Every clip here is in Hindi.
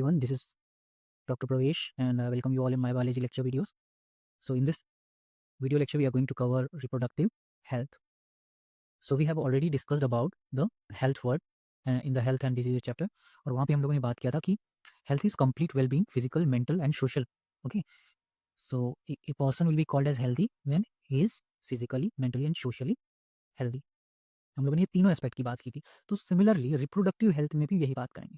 everyone, this is Dr. Pravesh and I welcome you all in my biology lecture videos. So in this video lecture we are going to cover reproductive health. So we have already discussed about the health word in the health and disease chapter और वहाँ पे हम लोगों ने बात किया था कि health is complete well-being, physical, mental and social. Okay. So a person will be called as healthy when he is physically, mentally and socially healthy. हम लोगों ने ये तीनों एस्पेक्ट की बात की थी. तो सिमिलरली रिप्रोडक्टिव हेल्थ में भी यही बात करेंगे.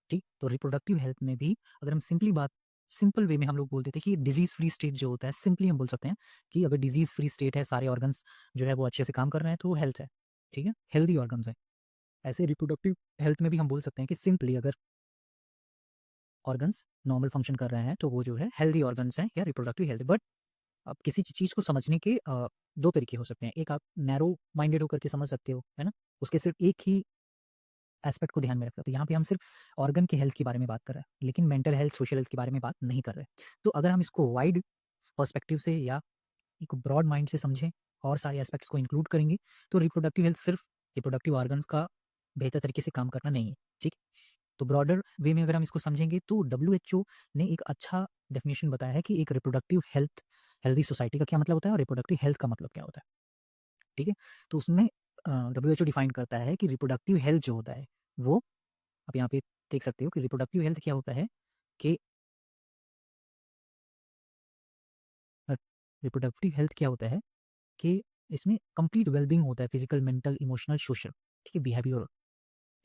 ठीक, तो रिप्रोडक्टिव हेल्थ में भी अगर हम सिंपल वे में हम लोग बोलते थे कि डिजीज फ्री स्टेट जो होता है, सिंपली हम बोल सकते हैं कि अगर डिजीज फ्री स्टेट है, सारे ऑर्गन्स जो है वो अच्छे से काम कर रहे हैं तो वो हेल्थ है. ठीक है, हेल्दी ऑर्गन्स है. ऐसे रिप्रोडक्टिव हेल्थ में भी हम बोल सकते हैं कि सिंपली अगर ऑर्गन्स नॉर्मल फंक्शन कर रहे हैं तो वो जो है हेल्दी ऑर्गन्स हैं या रिप्रोडक्टिव हेल्थ. बट अब किसी चीज़ को समझने के दो तरीके हो सकते हैं. एक आप नैरो माइंडेड होकर के समझ सकते हो, है ना, उसके सिर्फ एक ही एस्पेक्ट को ध्यान में रखता है. तो यहाँ पे हम सिर्फ ऑर्गन के हेल्थ के बारे में बात कर रहे हैं, लेकिन मेंटल हेल्थ, सोशल हेल्थ के बारे में बात नहीं कर रहे. तो अगर हम इसको वाइड पर्सपेक्टिव से या एक ब्रॉड माइंड से समझें और सारे एस्पेक्ट्स को इंक्लूड करेंगे तो रिप्रोडक्टिव हेल्थ सिर्फ रिप्रोडक्टिव ऑर्गन्स का बेहतर तरीके से काम करना नहीं है. ठीक, तो ब्रॉडर वे में अगर हम इसको समझेंगे तो WHO ने एक अच्छा डेफिनेशन बताया है कि एक रिप्रोडक्टिव हेल्थ हेल्दी सोसाइटी का क्या मतलब होता है और रिप्रोडक्टिव हेल्थ का मतलब क्या होता है. ठीक है, तो उसमें WHO डिफाइन करता है कि रिप्रोडक्टिव हेल्थ जो होता है वो, आप यहाँ पे देख सकते हो कि रिप्रोडक्टिव हेल्थ क्या होता है कि रिप्रोडक्टिव हेल्थ क्या होता है कि इसमें कंप्लीट वेलबींग होता है, फिजिकल, मेंटल, इमोशनल, सोशल. ठीक है, बिहेवियरल.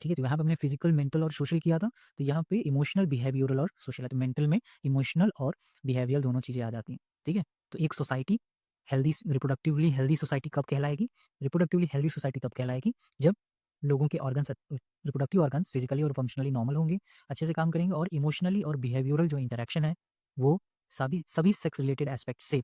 ठीक है, तो यहाँ पे हमने फिजिकल, मेंटल और सोशल किया था, तो यहाँ पे इमोशनल, बिहेवियरल और सोशल है. तो मेंटल में इमोशनल और बिहेवियरल दोनों चीज़ें आ जाती हैं. ठीक है, तो एक society healthy, reproductively healthy society कब कहलाएगी, रिप्रोडक्टिवली हेल्दी सोसाइटी तब कहलाएगी जब लोगों के ऑर्गन्स, रिप्रोडक्टिव ऑर्गन्स फिजिकली और फंक्शनली नॉर्मल होंगे, अच्छे से काम करेंगे और इमोशनली और बिहेवियरल जो इंटरेक्शन है वो सभी सभी सेक्स रिलेटेड एस्पेक्ट से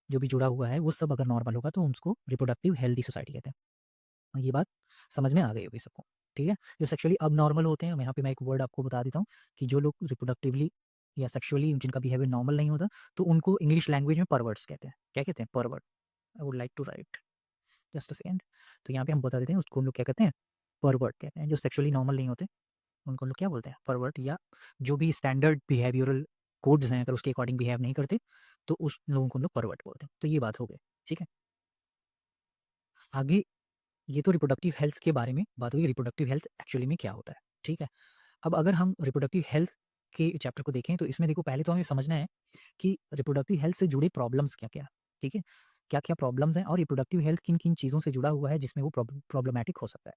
जो भी जुड़ा हुआ है वो सब अगर नॉर्मल होगा तो उसको रिप्रोडक्टिव हेल्दी सोसाइटी कहते हैं. ये बात समझ में आ गई होगी सबको. ठीक है, जो सेक्सुअली अब नॉर्मल होते हैं, यहाँ पे मैं एक वर्ड आपको बता देता हूँ कि जो लोग रिप्रोडक्टिवली या सेक्सुअली जिनका बिहेवियर नॉर्मल नहीं होता तो उनको इंग्लिश लैंग्वेज में परवर्ट्स कहते हैं. क्या कहते हैं? Pervert. I would like to write just a second. तो यहाँ पे हम बता देते हैं उसको हम लोग क्या कहते हैं, परवर्ट कहते हैं. जो सेक्सुअली नॉर्मल नहीं होते उनको हम लोग क्या बोलते हैं, परवर्ट. या जो भी स्टैंडर्ड बिहेवियरल कोड्स हैं अगर उसके अकॉर्डिंग बिहेव नहीं करते तो उस लोगों को हम लोग परवर्ट बोलते हैं. तो ये बात हो गई. ठीक है, आगे ये तो रिप्रोडक्टिव हेल्थ के बारे में बात हुई, रिप्रोडक्टिव हेल्थ एक्चुअली में क्या होता है. ठीक है, अब अगर हम रिप्रोडक्टिव हेल्थ के चैप्टर को देखें तो इसमें देखो पहले तो हमें समझना है कि रिप्रोडक्टिव हेल्थ से जुड़े प्रॉब्लम्स क्या क्या. ठीक है, क्या क्या प्रॉब्लम्स हैं और रिप्रोडक्टिव हेल्थ किन किन चीज़ों से जुड़ा हुआ है जिसमें वो प्रॉब्लमैटिक हो सकता है.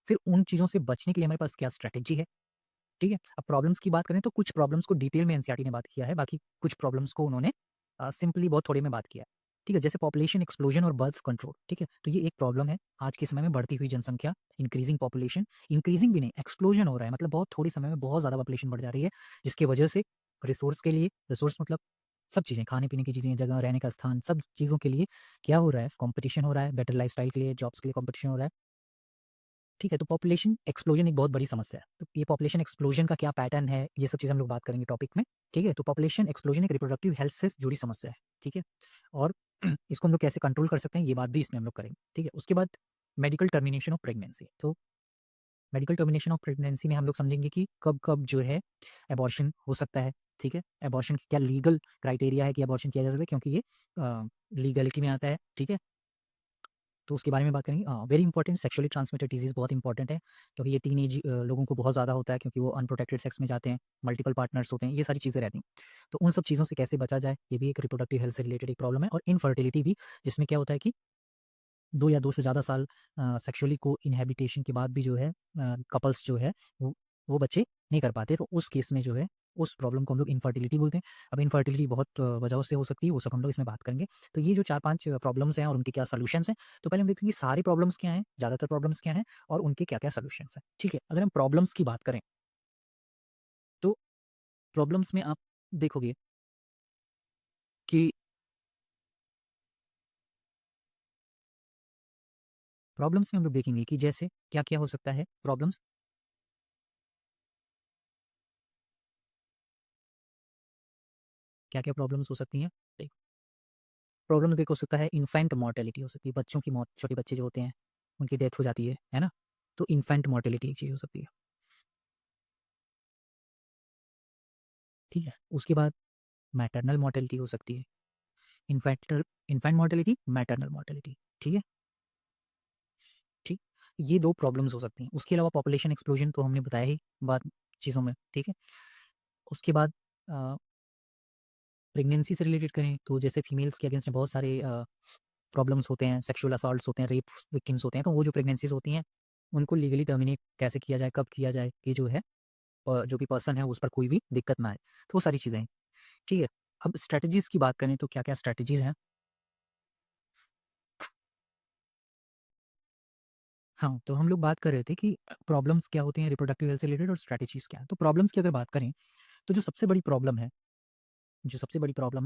फिर उन चीज़ों से बचने के लिए हमारे पास क्या स्ट्रैटेजी है. ठीक है, अब प्रॉब्लम्स की बात करें तो कुछ प्रॉब्लम्स को डिटेल में एनसीईआरटी ने बात किया है, बाकी कुछ प्रॉब्लम्स को उन्होंने सिंपली बहुत थोड़े में बात किया है. ठीक है, जैसे पॉपुलेशन एक्सप्लोजन और बर्थ कंट्रोल. ठीक है, तो ये एक प्रॉब्लम है आज के समय में, बढ़ती हुई जनसंख्या, इंक्रीजिंग पॉपुलेशन. इंक्रीजिंग भी नहीं, एक्सप्लोजन हो रहा है, मतलब बहुत थोड़ी समय में बहुत ज़्यादा पॉपुलेशन बढ़ जा रही है जिसकी वजह से रिसोर्स के लिए, रिसोर्स मतलब सब चीज़ें, खाने पीने की चीज़ें, जगह रहने का स्थान, सब चीज़ों के लिए क्या हो रहा है, कंपटीशन हो रहा है. बेटर लाइफस्टाइल के लिए, जॉब्स के लिए कंपटीशन हो रहा है. ठीक है, तो पॉपुलेशन एक्सप्लोजन एक बहुत बड़ी समस्या है. तो ये पॉपुलेशन एक्सप्लोजन का क्या पैटर्न है, ये सब चीज़ हम लोग बात करेंगे टॉपिक में. ठीक है, तो पॉपुलेशन एक्सप्लोजन एक रिप्रोडक्टिव हेल्थ से जुड़ी समस्या है. ठीक है, और इसको हम लोग कैसे कंट्रोल कर सकते हैं ये बात भी इसमें हम लोग करेंगे. ठीक है, उसके बाद मेडिकल टर्मिनेशन ऑफ प्रेगनेंसी. तो मेडिकल टर्मिनेशन ऑफ प्रेगनेंसी में हम लोग समझेंगे कि कब कब जो है एबॉर्शन हो सकता है. ठीक है, एबॉर्शन की क्या लीगल क्राइटेरिया है कि एबॉर्शन किया जा सकता है, क्योंकि ये लीगलिटी में आता है. ठीक है, तो उसके बारे में बात करेंगे. Very important, sexually transmitted disease बहुत इंपॉर्टेंट है क्योंकि ये टीनेज लोगों को बहुत ज़्यादा होता है क्योंकि वो अनप्रोटेक्टेड सेक्स में जाते हैं, मल्टीपल पार्टनर्स होते हैं, ये सारी चीज़ें रहती हैं. तो उन सब चीज़ों से कैसे बचा जाए ये भी एक रिप्रोडक्टिव हेल्थ से रिलेटेड एक प्रॉब्लम है. और इनफर्टिलिटी भी, जिसमें क्या होता है कि 2 या 2 से ज़्यादा साल सेक्सुअली को इनहैबिटेशन के बाद भी जो है कपल्स जो है वो बच्चे नहीं कर पाते. तो उस केस में जो है उस प्रॉब्लम को हम लोग इनफर्टिलिटी बोलते हैं. अब इनफर्टिलिटी बहुत वजहों से हो सकती है, वो सब हम लोग इसमें बात करेंगे. तो ये जो 4-5 प्रॉब्लम्स हैं और उनके क्या सॉल्यूशंस हैं, तो पहले हम देखेंगे सारे प्रॉब्लम्स क्या हैं, ज़्यादातर प्रॉब्लम्स क्या हैं और उनके क्या-क्या सॉल्यूशंस हैं. ठीक है, अगर हम प्रॉब्लम्स की बात करें तो प्रॉब्लम्स में आप देखोगे कि प्रॉब्लम्स में हम लोग देखेंगे कि जैसे क्या-क्या हो सकता है प्रॉब्लम्स. क्या-क्या प्रॉब्लम्स हो सकती हैं. प्रॉब्लम देखो, हो सकता है इन्फेंट मॉर्टेलिटी हो सकती है, बच्चों की मौत, छोटे बच्चे जो होते हैं उनकी डेथ हो जाती है ना. तो इन्फेंट मॉर्टेलिटी एक चीज़ हो सकती है. ठीक है? उसके बाद मैटरनल मोर्टेलिटी हो सकती है, इन्फेंटल इन्फेंट मोर्टेलिटी, मैटरनल मोर्टेलिटी, ठीक है? ठीक? ये 2 प्रॉब्लम्स हो सकती हैं। उसके अलावा पॉपुलेशन एक्सप्लोजन तो हमने बताया ही बाद चीज़ों में, ठीक है? उसके बाद प्रेगनेंसी से रिलेटेड करें तो जैसे फीमेल्स के अगेंस्ट बहुत सारे प्रॉब्लम्स होते हैं, सेक्सुअल असॉल्ट्स होते हैं, रेप विक्टिम्स होते हैं, तो वो जो प्रेगनेंसीज़ होती हैं, उनको लीगली टर्मिनेट कैसे किया जाए, कब किया जाए, कि जो है जो भी पर्सन है उस पर कोई भी दिक्कत ना आए। तो वो सारी चीज़ें हैं, ठीक है? अब स्ट्रैटेजीज़ की बात करें तो क्या-क्या स्ट्रैटेजीज़ हैं? हाँ, तो हम लोग बात कर रहे थे कि प्रॉब्लम्स क्या होती हैं रिप्रोडक्टिव हेल्थ से रिलेटेड और स्ट्रैटेजीज़ क्या हैं। तो प्रॉब्लम्स की अगर बात करें, तो जो सबसे बड़ी प्रॉब्लम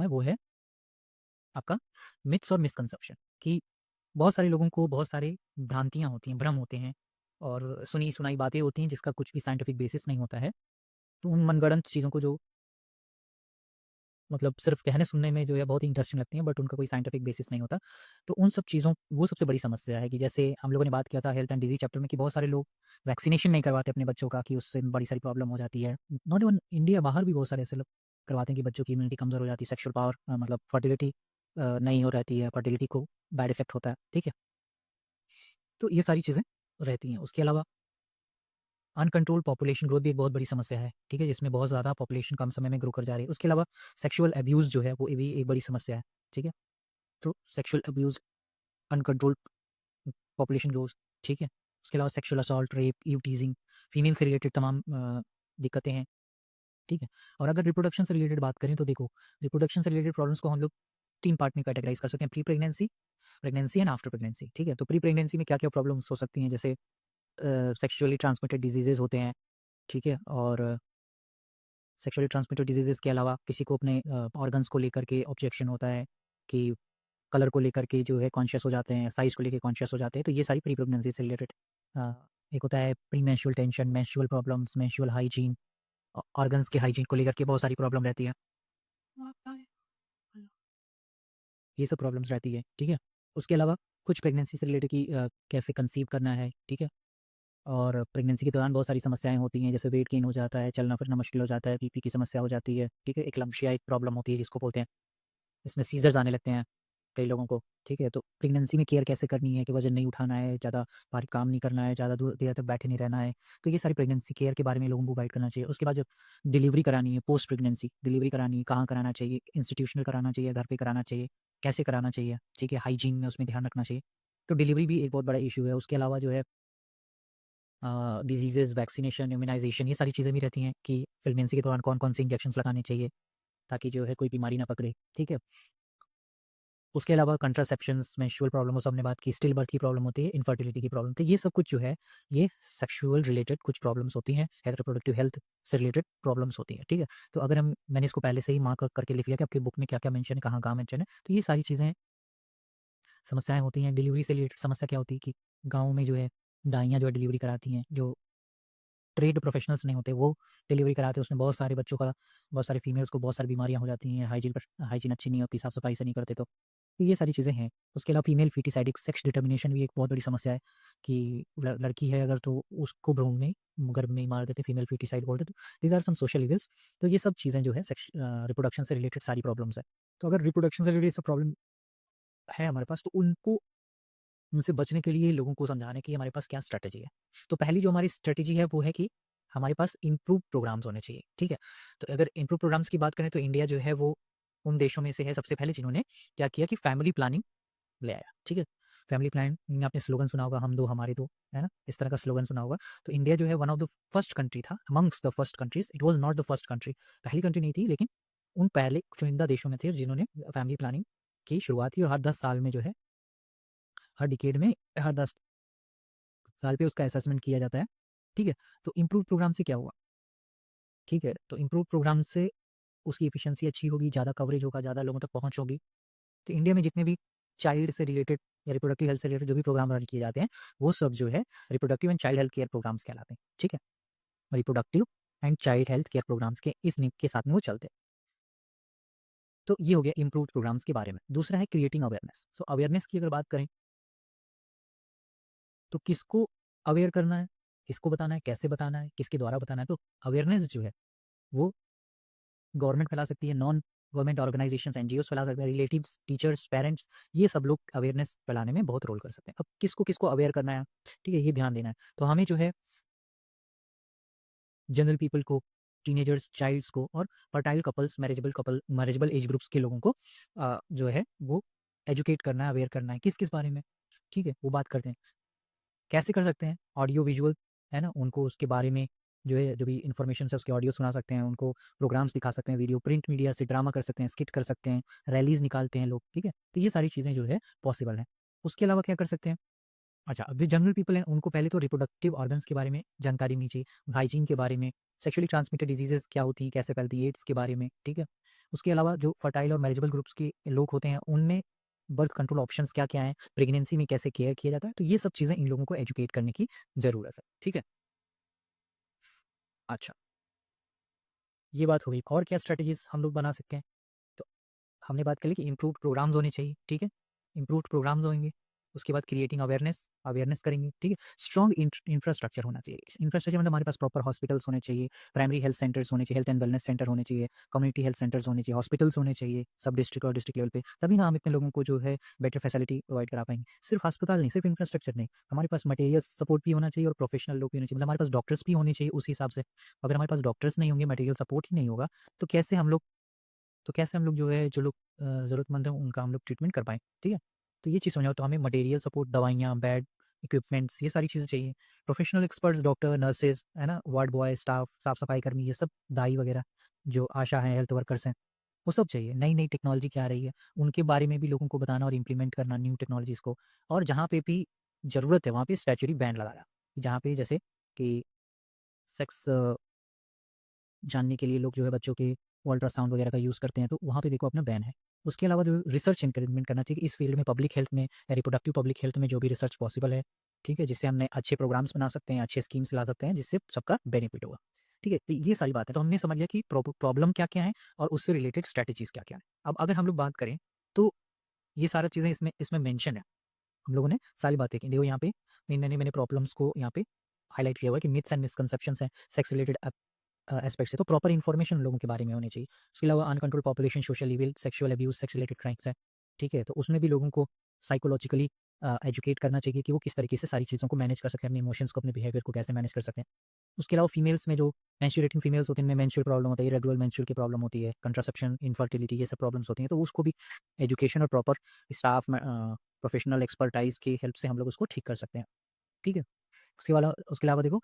है वो है आपका मिथ्स और मिसकंसेप्शन, कि बहुत सारे लोगों को बहुत सारे भ्रांतियाँ होती हैं, भ्रम होते हैं और सुनी-सुनाई बातें होती हैं जिसका कुछ भी साइंटिफिक बेसिस नहीं होता है। तो उन मनगढ़ंत चीज़ों को जो मतलब सिर्फ़ कहने सुनने में जो है बहुत ही इंटरेस्टिंग लगती हैं, बट उनका कोई साइंटिफिक बेसिस नहीं होता। तो उन सब चीज़ों वो सबसे बड़ी समस्या है कि जैसे हम लोगों ने बात किया था हेल्थ एंड डिजीज़ चैप्टर में कि बहुत सारे लोग वैक्सीनेशन नहीं करवाते अपने बच्चों का, कि उससे बड़ी सारी प्रॉब्लम हो जाती है। नॉट इवन इंडिया, बाहर भी बहुत सारे ऐसे लोग करवाते हैं कि बच्चों की इम्यूनिटी कमज़ोर हो जाती है, सेक्सुअल पावर मतलब फर्टिलिटी नहीं हो रहती है, फर्टिलिटी को बैड इफ़ेक्ट होता है, ठीक है? तो ये सारी चीज़ें रहती हैं। उसके अलावा अनकंट्रोल्ड पॉपुलेशन ग्रोथ भी एक बहुत बड़ी समस्या है, ठीक है? जिसमें बहुत ज़्यादा पॉपुलेशन कम समय में ग्रो कर जा रही है। उसके अलावा सेक्सुअल अब्यूज़ जो है वो भी एक बड़ी समस्या है, ठीक है? तो sexual abuse, uncontrolled population growth, ठीक है? उसके अलावा sexual assault, rape, eve teasing, female से रिलेटेड तमाम दिक्कतें हैं, ठीक है? और अगर रिप्रोडक्शन से रिलेटेड बात करें तो देखो, रिप्रोडक्शन से रिलेटेड प्रॉब्लम्स को हम लोग 3 पार्ट में कैटेगराइज़ कर सकते हैं, pre pregnancy, pregnancy and after pregnancy, ठीक है? तो प्री प्रेगनेंसी में क्या-क्या प्रॉब्लम्स हो सकती हैं, जैसे सेक्सुअली ट्रांसमिटेड डिजीज़ेज़ होते हैं, ठीक है? और सेक्सुअली ट्रांसमिटेड डिजीज़ेज़ के अलावा किसी को अपने ऑर्गन्स को लेकर के ऑब्जेक्शन होता है, कि कलर को लेकर के जो है कॉन्शियस हो जाते हैं, साइज़ को लेके कॉन्शियस हो जाते हैं, तो ये सारी प्री प्रेगनेंसी से रिलेटेड अ, एक होता है pre menstrual tension, menstrual problems, menstrual hygiene, organs के हाइजीन को लेकर के बहुत सारी प्रॉब्लम रहती है। ये सब प्रॉब्लम्स रहती है, ठीक है? उसके अलावा कुछ प्रेगनेंसी से रिलेटेड कि कैसे कंसीव करना है, ठीक है? और प्रेगनेंसी के दौरान बहुत सारी समस्याएँ होती हैं, जैसे वेट गेन हो जाता है, चलना-फिरना मुश्किल हो जाता है, बीपी की समस्या हो जाती है, ठीक है? एक्लम्प्सिया एक प्रॉब्लम होती है जिसको बोलते हैं, इसमें सीज़र्स आने लगते हैं कई लोगों को, ठीक है? तो प्रेगनेंसी में केयर कैसे करनी है कि वज़न नहीं उठाना है, ज़्यादा भारी काम नहीं करना है, ज़्यादा दूर देर तक बैठे नहीं रहना है। तो ये सारी प्रेगनेंसी केयर के बारे में लोगों को गाइड करना चाहिए। उसके बाद जब डिलीवरी करानी है, पोस्ट प्रेगनेंसी डिलीवरी करानी है, कहाँ कराना चाहिए? इंस्टीट्यूशनल कराना चाहिए, घर पे कराना चाहिए, कैसे कराना चाहिए, ठीक है? हाइजीन में उसमें ध्यान रखना चाहिए। तो डिलीवरी भी एक बहुत बड़ा इश्यू है। उसके अलावा जो है डिजीज़ेज़, वैक्सीनेशन, इम्यूनाइज़ेशन, ये सारी चीज़ें भी रहती हैं कि प्रेगनेंसी के दौरान कौन-कौन से इंजेक्शंस लगाने चाहिए ताकि जो है कोई बीमारी ना पकड़े, ठीक है? उसके अलावा कंट्रासेप्शंस, मेंस्ट्रुअल प्रॉब्लम वो सब हमने बात की, स्टिल बर्थ की प्रॉब्लम होती है, इनफर्टिलिटी की प्रॉब्लम। तो ये सब कुछ जो है, ये सेक्सुअल रिलेटेड कुछ प्रॉब्लम्स होती हैं, रिप्रोडक्टिव हेल्थ से रिलेटेड प्रॉब्लम्स होती हैं, ठीक है? तो अगर मैंने इसको पहले से ही मार्क करके लिख लिया कि आपकी बुक में क्या-क्या मेंशन है, कहाँ-कहाँ मेंशन है, तो ये सारी चीज़ें समस्याएँ होती हैं। डिलीवरी से रिलेटेड समस्या क्या होती है कि गाँव में जो है, दाइयाँ जो है डिलीवरी कराती हैं, जो ट्रेड प्रोफेशनल्स नहीं होते, वो डिलीवरी कराते हैं, उसमें बहुत सारे बच्चों का, बहुत सारे फीमेल्स को बहुत सारी बीमारियाँ हो जाती हैं, हाइजीन अच्छी नहीं होती, साफ-सफाई से नहीं करते तो ये सारी चीज़ें हैं। उसके अलावा फीमेल फीटिसाइडिक सेक्स डिटर्मिनेशन भी एक बहुत बड़ी समस्या है कि लड़की है अगर तो उसको भ्रूण में गर्भ में ही मार देते, फीमेल फीटिसाइड बोलते, तो these are some social evils. तो ये सब चीज़ें जो है रिप्रोडक्शन से रिलेटेड सारी प्रॉब्लम्स हैं। तो अगर रिप्रोडक्शन से रिलेटेड सब प्रॉब्लम है हमारे पास, तो उनको उनसे बचने के लिए लोगों को समझाने की हमारे पास क्या स्ट्रैटेजी है। तो पहली जो हमारी स्ट्रैटेजी है वो है कि हमारे पास इम्प्रूव प्रोग्राम्स होने चाहिए, ठीक है? तो अगर इम्प्रूव प्रोग्राम्स की बात करें तो इंडिया जो है वो उन देशों में से है सबसे पहले जिन्होंने क्या किया कि फैमिली प्लानिंग ले आया, ठीक है? फैमिली प्लानिंग आपने स्लोगन सुना होगा, हम दो हमारे दो, है ना? इस तरह का स्लोगन सुना होगा। तो इंडिया जो है one of the first country था, amongst the first countries, it was not the first country, पहली कंट्री नहीं थी लेकिन उन पहले चुनिंदा देशों में थे जिन्होंने फैमिली प्लानिंग की शुरुआत की और हर 10 साल में जो है, हर डिकेड में, हर 10 साल पे उसका असेसमेंट किया जाता है, ठीक है? तो इम्प्रूव प्रोग्राम से क्या हुआ, ठीक है? तो इम्प्रूव प्रोग्राम से उसकी एफिशिएंसी अच्छी होगी, ज़्यादा कवरेज होगा, ज़्यादा लोगों तक पहुँच होगी। तो इंडिया में जितने भी चाइल्ड से रिलेटेड या रिप्रोडक्टिव हेल्थ से रिलेटेड जो भी प्रोग्राम रन किए जाते हैं, वो सब जो है reproductive and child health care programmes कहलाते हैं, ठीक है? Reproductive and child health care programmes के इस नीव के साथ में वो चलते हैं। तो ये हो गया इम्प्रूव्ड प्रोग्राम्स के बारे में। दूसरा है क्रिएटिंग अवेयरनेस। सो अवेयरनेस की अगर बात करें, तो किसको अवेयर करना है, किसको बताना है, कैसे बताना है, किसके द्वारा बताना है? तो अवेयरनेस जो है वो गवर्नमेंट फैला सकती है, नॉन गवर्नमेंट ऑर्गेनाइजेशंस, एनजीओज फैला सकते हैं, रिलेटिव्स, टीचर्स, पेरेंट्स, ये सब लोग अवेयरनेस फैलाने में बहुत रोल कर सकते हैं। अब किसको किसको अवेयर करना है, ठीक है, ये ध्यान देना है। तो हमें जो है जनरल पीपल को, टीनेजर्स, चाइल्ड्स को और fertile couples, marriageable age groups के लोगों को जो है वो एजुकेट करना है, अवेयर करना है। किस किस बारे में, ठीक है, वो बात करते हैं। कैसे कर सकते हैं? ऑडियो विजुअल, है ना, उनको उसके बारे में जो है, जो भी इन्फॉर्मेशन है उसके ऑडियो सुना सकते हैं, उनको प्रोग्राम्स दिखा सकते हैं, वीडियो, प्रिंट मीडिया से ड्रामा कर सकते हैं, स्किट कर सकते हैं, रैलीज निकालते हैं लोग, ठीक है। तो ये सारी चीज़ें जो है पॉसिबल है। उसके अलावा क्या कर सकते हैं? अच्छा, अब जो जनरल पीपल हैं उनको पहले तो रिप्रोडक्टिव ऑर्गन्स के बारे में जानकारी मिलनी चाहिए, हाइजीन के बारे में, सेक्सुअली ट्रांसमिटेड डिजीजेस क्या होती हैं, कैसे फैलती है, एड्स के बारे में, ठीक है। उसके अलावा जो फर्टाइल और मैरिजेबल ग्रुप्स के लोग होते हैं उनमें बर्थ कंट्रोल ऑप्शंस क्या क्या हैं, प्रेगनेंसी में कैसे केयर किया जाता है, तो ये सब चीज़ें इन लोगों को एजुकेट करने की ज़रूरत है, ठीक है। अच्छा, ये बात हो गई। और क्या स्ट्रेटजीज हम लोग बना सकते हैं? तो हमने बात कर ली कि इम्प्रूव्ड प्रोग्राम्स होने चाहिए, ठीक है, इम्प्रूव्ड प्रोग्राम्स होंगे। उसके बाद क्रिएटिंग अवेयरनेस, अवेयरनेस करेंगे, ठीक है। स्ट्रॉन्ग इंफ्रास्ट्रक्चर होना चाहिए। इंफ्रास्ट्रक्चर मतलब हमारे पास प्रॉपर हॉस्पिटल्स होने चाहिए, प्राइमरी हेल्थ सेंटर्स होने चाहिए, हेल्थ एंड वेलनेस सेंटर होने चाहिए, कम्युनिटी हेल्थ सेंटर्स होने चाहिए, हॉस्पिटल्स होने चाहिए सब डिस्ट्रिक्ट और डिस्ट्रिक्ट लेवल पे। तभी ना हम इतने लोगों को जो है बेटर फैसिलिटी प्रोवाइड करा पाएंगे। सिर्फ अस्पताल नहीं, सिर्फ इंफ्रास्ट्रक्चर नहीं, हमारे पास मटेरियल सपोर्ट भी होना चाहिए और प्रोफेशनल लोग भी होने चाहिए। मतलब हमारे पास डॉक्टर्स भी होने चाहिए उस हिसाब से। अगर हमारे पास डॉक्टर्स नहीं होंगे, मटेरियल सपोर्ट ही नहीं होगा, तो कैसे हम लोग जो है, जो लोग ज़रूरतमंद हैं उनका हम लोग ट्रीटमेंट कर पाएँ, ठीक है? तो ये चीज़ समझाओ। तो हमें मटेरियल सपोर्ट, दवाइयाँ, बेड, इक्विपमेंट्स, ये सारी चीज़ें चाहिए। प्रोफेशनल एक्सपर्ट्स, डॉक्टर, नर्सेज़, है ना, वार्ड बॉय, स्टाफ, साफ-सफाई कर्मी, ये सब, दाई वगैरह, जो आशा हैं, हेल्थ वर्कर्स हैं, वो सब चाहिए। नई-नई टेक्नोलॉजी क्या आ रही है, उनके बारे में भी लोगों को बताना और इम्प्लीमेंट करना न्यू टेक्नोलॉजीज़ को। और जहाँ पे भी ज़रूरत है, वहाँ पे स्टैच्यूटरी बैन लगाना। जहाँ पे जैसे कि सेक्स जानने के लिए लोग जो है बच्चों के वो अल्ट्रासाउंड वगैरह का यूज़ करते हैं, तो वहाँ पे देखो अपना बैन है। उसके अलावा जो रिसर्च एनकरेजमेंट करना चाहिए इस फील्ड में, पब्लिक हेल्थ में या रिप्रोडक्टिव पब्लिक हेल्थ में जो भी रिसर्च पॉसिबल है, ठीक है, जिससे हमने अच्छे प्रोग्राम्स बना सकते हैं, अच्छे स्कीम्स ला सकते हैं, जिससे सबका बेनिफिट होगा, ठीक है। तो ये सारी बात है। तो हमने समझ लिया कि प्रॉब्लम क्या-क्या है और उससे रिलेटेड स्ट्रैटेजीज़ क्या-क्या हैं। अब अगर हम लोग बात करें, तो ये सारी चीज़ें इसमें इसमें मेंशन है। हम लोगों ने सारी बातें की। देखो यहाँ पे मैंने प्रॉब्लम्स को यहाँ पे हाइलाइट किया हुआ है कि मिथ्स एंड मिसकंसेप्शंस हैं सेक्स रिलेटेड एस्पेक्ट से, तो प्रॉपर इन्फॉर्मेशन लोगों के बारे में होनी चाहिए। उसके अलावा uncontrol population, social evil, sexual abuse, sex related crimes हैं, ठीक है? तो उसमें भी लोगों को साइकोलॉजिकली एजुकेट करना चाहिए कि वो किस तरीके से सारी चीज़ों को मैनेज कर सकते हैं, अपने इमोशंस को, अपने बिहेवियर को कैसे मैनेज कर सकते हैं। उसके अलावा फीमेल्स में जो मेंस्ट्रुएटिंग फीमेल्स होती हैं, इनमें मेंस्ट्रुअल प्रॉब्लम होता है, इरेगुलर मेंस्ट्रुअल की प्रॉब्लम होती है, कंट्रासेप्शन, इनफर्टिलिटी, ये सब प्रॉब्लम्स होती हैं, तो उसको भी एजुकेशन और प्रॉपर स्टाफ में प्रोफेशनल एक्सपर्टाइज़ की हेल्प से हम लोग उसको ठीक कर सकते हैं, ठीक है? उसके अलावा देखो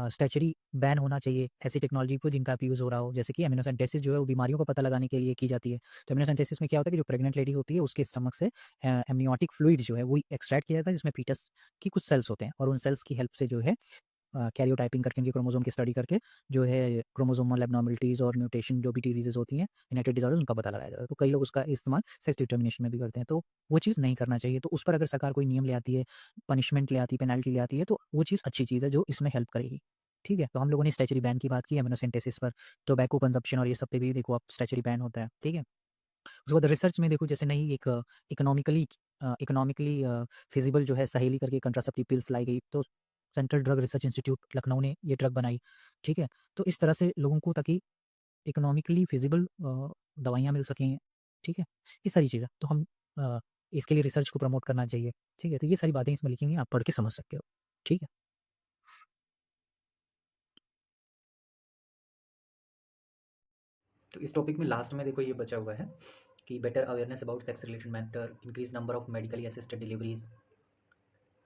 स्टैचुरी बैन होना चाहिए ऐसी टेक्नोलॉजी को जिनका आप यूज़ हो रहा हो, जैसे कि एमिनोसेंटेसिस जो है वो बीमारियों का पता लगाने के लिए की जाती है। तो एमिनोसेंटेसिस में क्या होता है कि जो प्रेग्नेंट लेडी होती है उसके स्टमक से एमनियोटिक फ्लूइड जो है वो एक्सट्रैक्ट किया जाता है, जिसमें फीटस की कुछ सेल्स होते हैं और उन सेल्स की हेल्प से जो है कैरियोटाइपिंग करके, उनके क्रोमोसोम की स्टडी करके जो है क्रोमोसोमल एब्नॉर्मलिटीज़ और म्यूटेशन जो भी डिजीज़ेज़ होती हैं, जेनेटिक डिसऑर्डर्स, उनका पता लगाया जाता है। तो कई लोग उसका इस्तेमाल सेक्स डिटर्मिनेशन में भी करते हैं, तो वो चीज़ नहीं करना चाहिए। तो उस पर अगर सरकार कोई नियम ले आती है, पनिशमेंट ले आती है, पेनल्टी ले आती है, तो वो चीज़ अच्छी चीज़ है जो इसमें हेल्प करेगी। ठीक है? तो हम लोगों ने स्टैचुरी बैन की बात की, एमिनोसेंटेसिस पर, टोबैको कंज़म्पशन और ये सब पे भी देखो आप स्टैचुरी बैन होता है। ठीक है? उसके बाद रिसर्च में देखो जैसे नई एक इकोनॉमिकली फिजिबल जो है सहेली करके कंट्रासेप्टिव पिल्स लाई गई, तो central drug research institute Lucknow ने ये ड्रग बनाई, ठीक है। तो इस तरह से लोगों को ताकि इकोनॉमिकली फिजिबल दवाइयाँ मिल सकें, ठीक है। ये सारी चीज़ें तो हम इसके लिए रिसर्च को प्रमोट करना चाहिए, ठीक है। तो ये सारी बातें इसमें लिखी हुई हैं, आप पढ़ के समझ सकते हो, ठीक है। तो इस टॉपिक में लास्ट में देखो ये बचा हुआ है कि better awareness about sex related matter, increase number of medically assisted deliveries.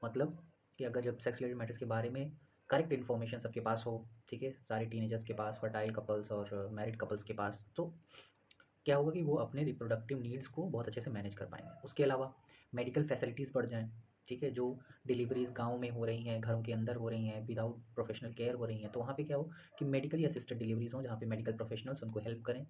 मतलब कि अगर जब सेक्स रिलेटेड मैटर्स के बारे में करेक्ट इन्फॉर्मेशन सबके पास हो, ठीक है, सारे टीनेजर्स के पास, फर्टाइल कपल्स और मैरिड कपल्स के पास, तो क्या होगा कि वो अपने रिप्रोडक्टिव नीड्स को बहुत अच्छे से मैनेज कर पाएंगे। उसके अलावा मेडिकल फैसिलिटीज़ बढ़ जाएँ, ठीक है, जो डिलीवरीज़ गाँव में हो रही हैं, घरों के अंदर हो रही हैं, विदाउट प्रोफेशनल केयर हो रही हैं, तो वहाँ पे क्या हो कि मेडिकली असिस्टेड डिलीवरीज़ हों, जहाँ पे मेडिकल प्रोफेशनल्स उनको हेल्प करें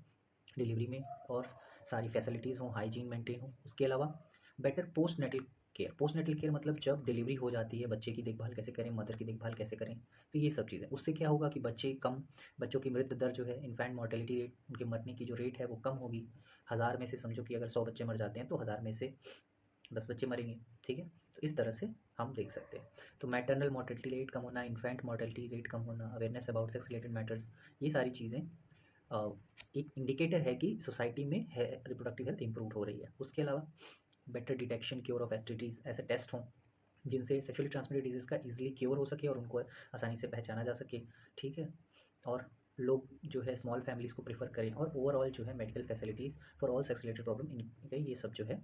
डिलीवरी में और सारी फैसिलिटीज़ हों, हाइजीन मेंटेन हो। उसके अलावा बेटर पोस्ट नेटल केयर मतलब जब डिलीवरी हो जाती है, बच्चे की देखभाल कैसे करें, मदर की देखभाल कैसे करें, तो ये सब चीज़ें। उससे क्या होगा कि बच्चों की मृत्यु दर जो है, इन्फैंट मोर्टेलिटी रेट, उनके मरने की जो रेट है वो कम होगी। 1000 में से समझो कि अगर 100 बच्चे मर जाते हैं तो 1000 में से 10 बच्चे मरेंगे, ठीक है। तो इस तरह से हम देख सकते हैं। तो मैटरनल मोर्टेलिटी रेट कम होना, इन्फैंट मोर्टेलिटी रेट कम होना, awareness about sex related matters, ये सारी चीज़ें एक इंडिकेटर है कि सोसाइटी में है रिप्रोडक्टिव हेल्थ इंप्रूव हो रही है। उसके अलावा better detection cure of STDs, ऐसे टेस्ट हों जिनसे सेक्सुअली ट्रांसमिटेड डिजीज़ का ईजिली क्योर हो सके और उनको आसानी से पहचाना जा सके, ठीक है। और लोग जो है स्मॉल फैमिलीज़ को प्रेफर करें, और ओवरऑल जो है medical facilities for all sex related problem in, ये सब जो है